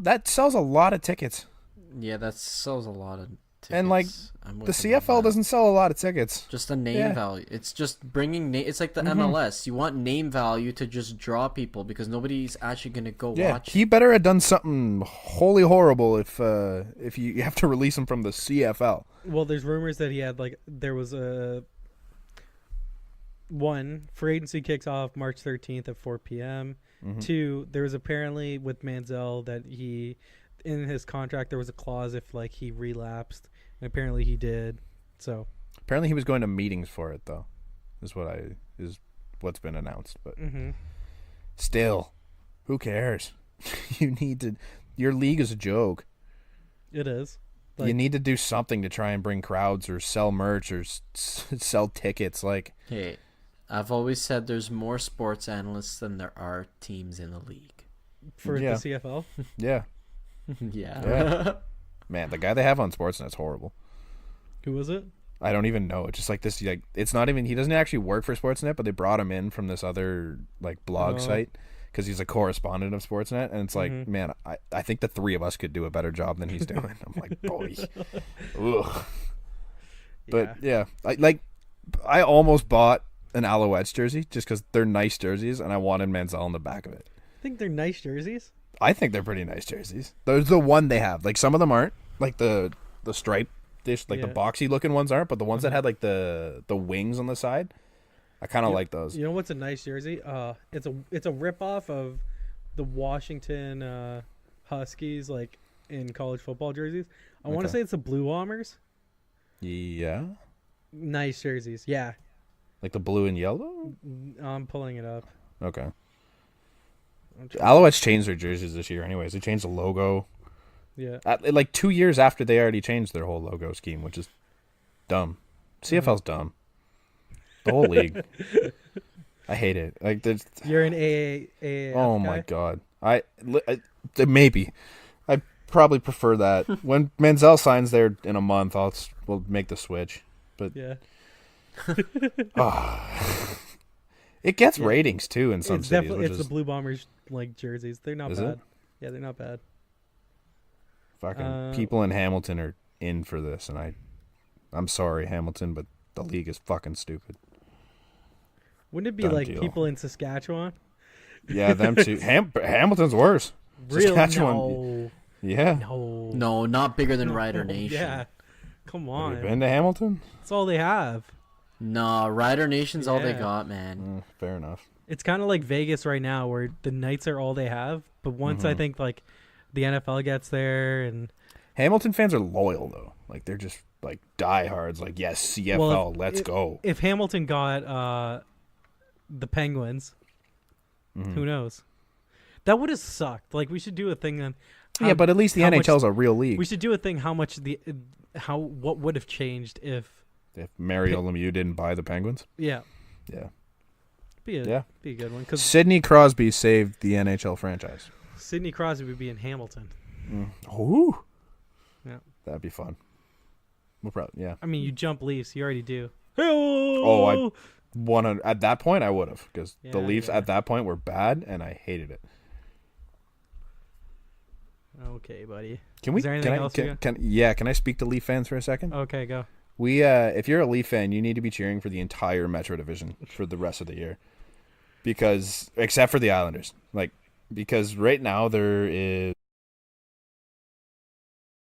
That sells a lot of tickets. Yeah, that sells a lot of tickets. And, like, I'm The with him on CFL that. doesn't sell a lot of tickets. Just a name Yeah. value. It's just bringing it's like the Mhm. MLS. You want name value to just draw people because nobody's actually gonna go Yeah, watch. he better have done something wholly horrible if you have to release him from the CFL. Well, there's rumors that he had like there was a one free agency kicks off March 13th at 4 p.m. Mhm. 2, there was apparently with Manziel that he in his contract there was a clause if like he relapsed, and apparently he did. So Apparently, he was going to meetings for it though. Is what's been announced, but mhm. still, who cares? You need to. your league is a joke. It is. You need to do something to try and bring crowds or sell merch or sell tickets. Like, Hey, I've always said there's more sports analysts than there are teams in the league. for Yeah. the CFL. yeah, Yeah. man, the guy they have on Sportsnet's horrible. Who was it? I don't even know. It's just like this. Like, it's not even. He doesn't actually work for Sportsnet, but they brought him in from this other like blog Oh. site because he's a correspondent of Sportsnet, and it's like, Mhm. man, I think the three of us could do a better job than he's doing. I'm like, boy, ugh. But yeah, I almost bought an Alouettes jersey just because they're nice jerseys, and I wanted Manziel on the back of it. I think they're nice jerseys. I think they're pretty nice jerseys. There's the one they have. Like, some of them aren't. Like the stripe dish, like the Yeah. boxy looking ones aren't, but the ones that had like the wings on the side, I kind of like those. You know what's a nice jersey? It's a ripoff of the Washington Huskies, like in college football jerseys. I want to Okay. say it's the Blue Bombers. Yeah, Nice jerseys. Yeah, like the blue and yellow. I'm pulling it up. Okay. I'm trying- Alouettes changed their jerseys this year, anyways. They changed the logo Yeah. like 2 years after they already changed their whole logo scheme, which is dumb. CFL's dumb. The whole league. I hate it. Like, there's. You're an AA. Oh my god. Maybe. I probably prefer that. When Manziel signs there in a month, we'll make the switch. But Yeah. it gets Yeah. ratings too in some It's cities. definitely Which it's is the Blue Bombers like jerseys. They're not Is bad. it? Yeah, they're not bad. fucking people in Hamilton are in for this, and I'm sorry, Hamilton, but the league is fucking stupid. Wouldn't it be Done like deal. people in Saskatchewan? Yeah, them too. Hamilton's worse. Really? Saskatchewan. No. Yeah. No. No, not bigger than Rider Nation. Yeah. Come Have on. you been to Hamilton? That's all they have. Nah, Rider Nation's all they Yeah. got, man. Fair enough. It's kind of like Vegas right now, where the Knights are all they have. But once I Mhm. think like the NFL gets there, and Hamilton fans are loyal though. Like, they're just like diehards. Like, yes, CFL, Well, let's go. if Hamilton got the Penguins, Mhm. who knows? That would have sucked. Like, we should do a thing on. Yeah, but at least the how much- NHL's a real league. we should do a thing. How much what would have changed if? If Mario Lemieux didn't buy the Penguins. Yeah, Yeah. be a good one because Sidney Crosby saved the NHL franchise. Sidney Crosby would be in Hamilton. Ooh. Yeah. That'd be fun. We'll probably, yeah. I mean, you jump Leafs, you already do. Oh, at that point, I would have, because the Yeah, Leafs yeah. at that point were bad, and I hated it. Okay, buddy. Can we? Is there anything else you got? Can I speak to Leaf fans for a second? Okay, go. We, if you're a Leaf fan, you need to be cheering for the entire Metro Division for the rest of the year, because except for the Islanders, because right now there is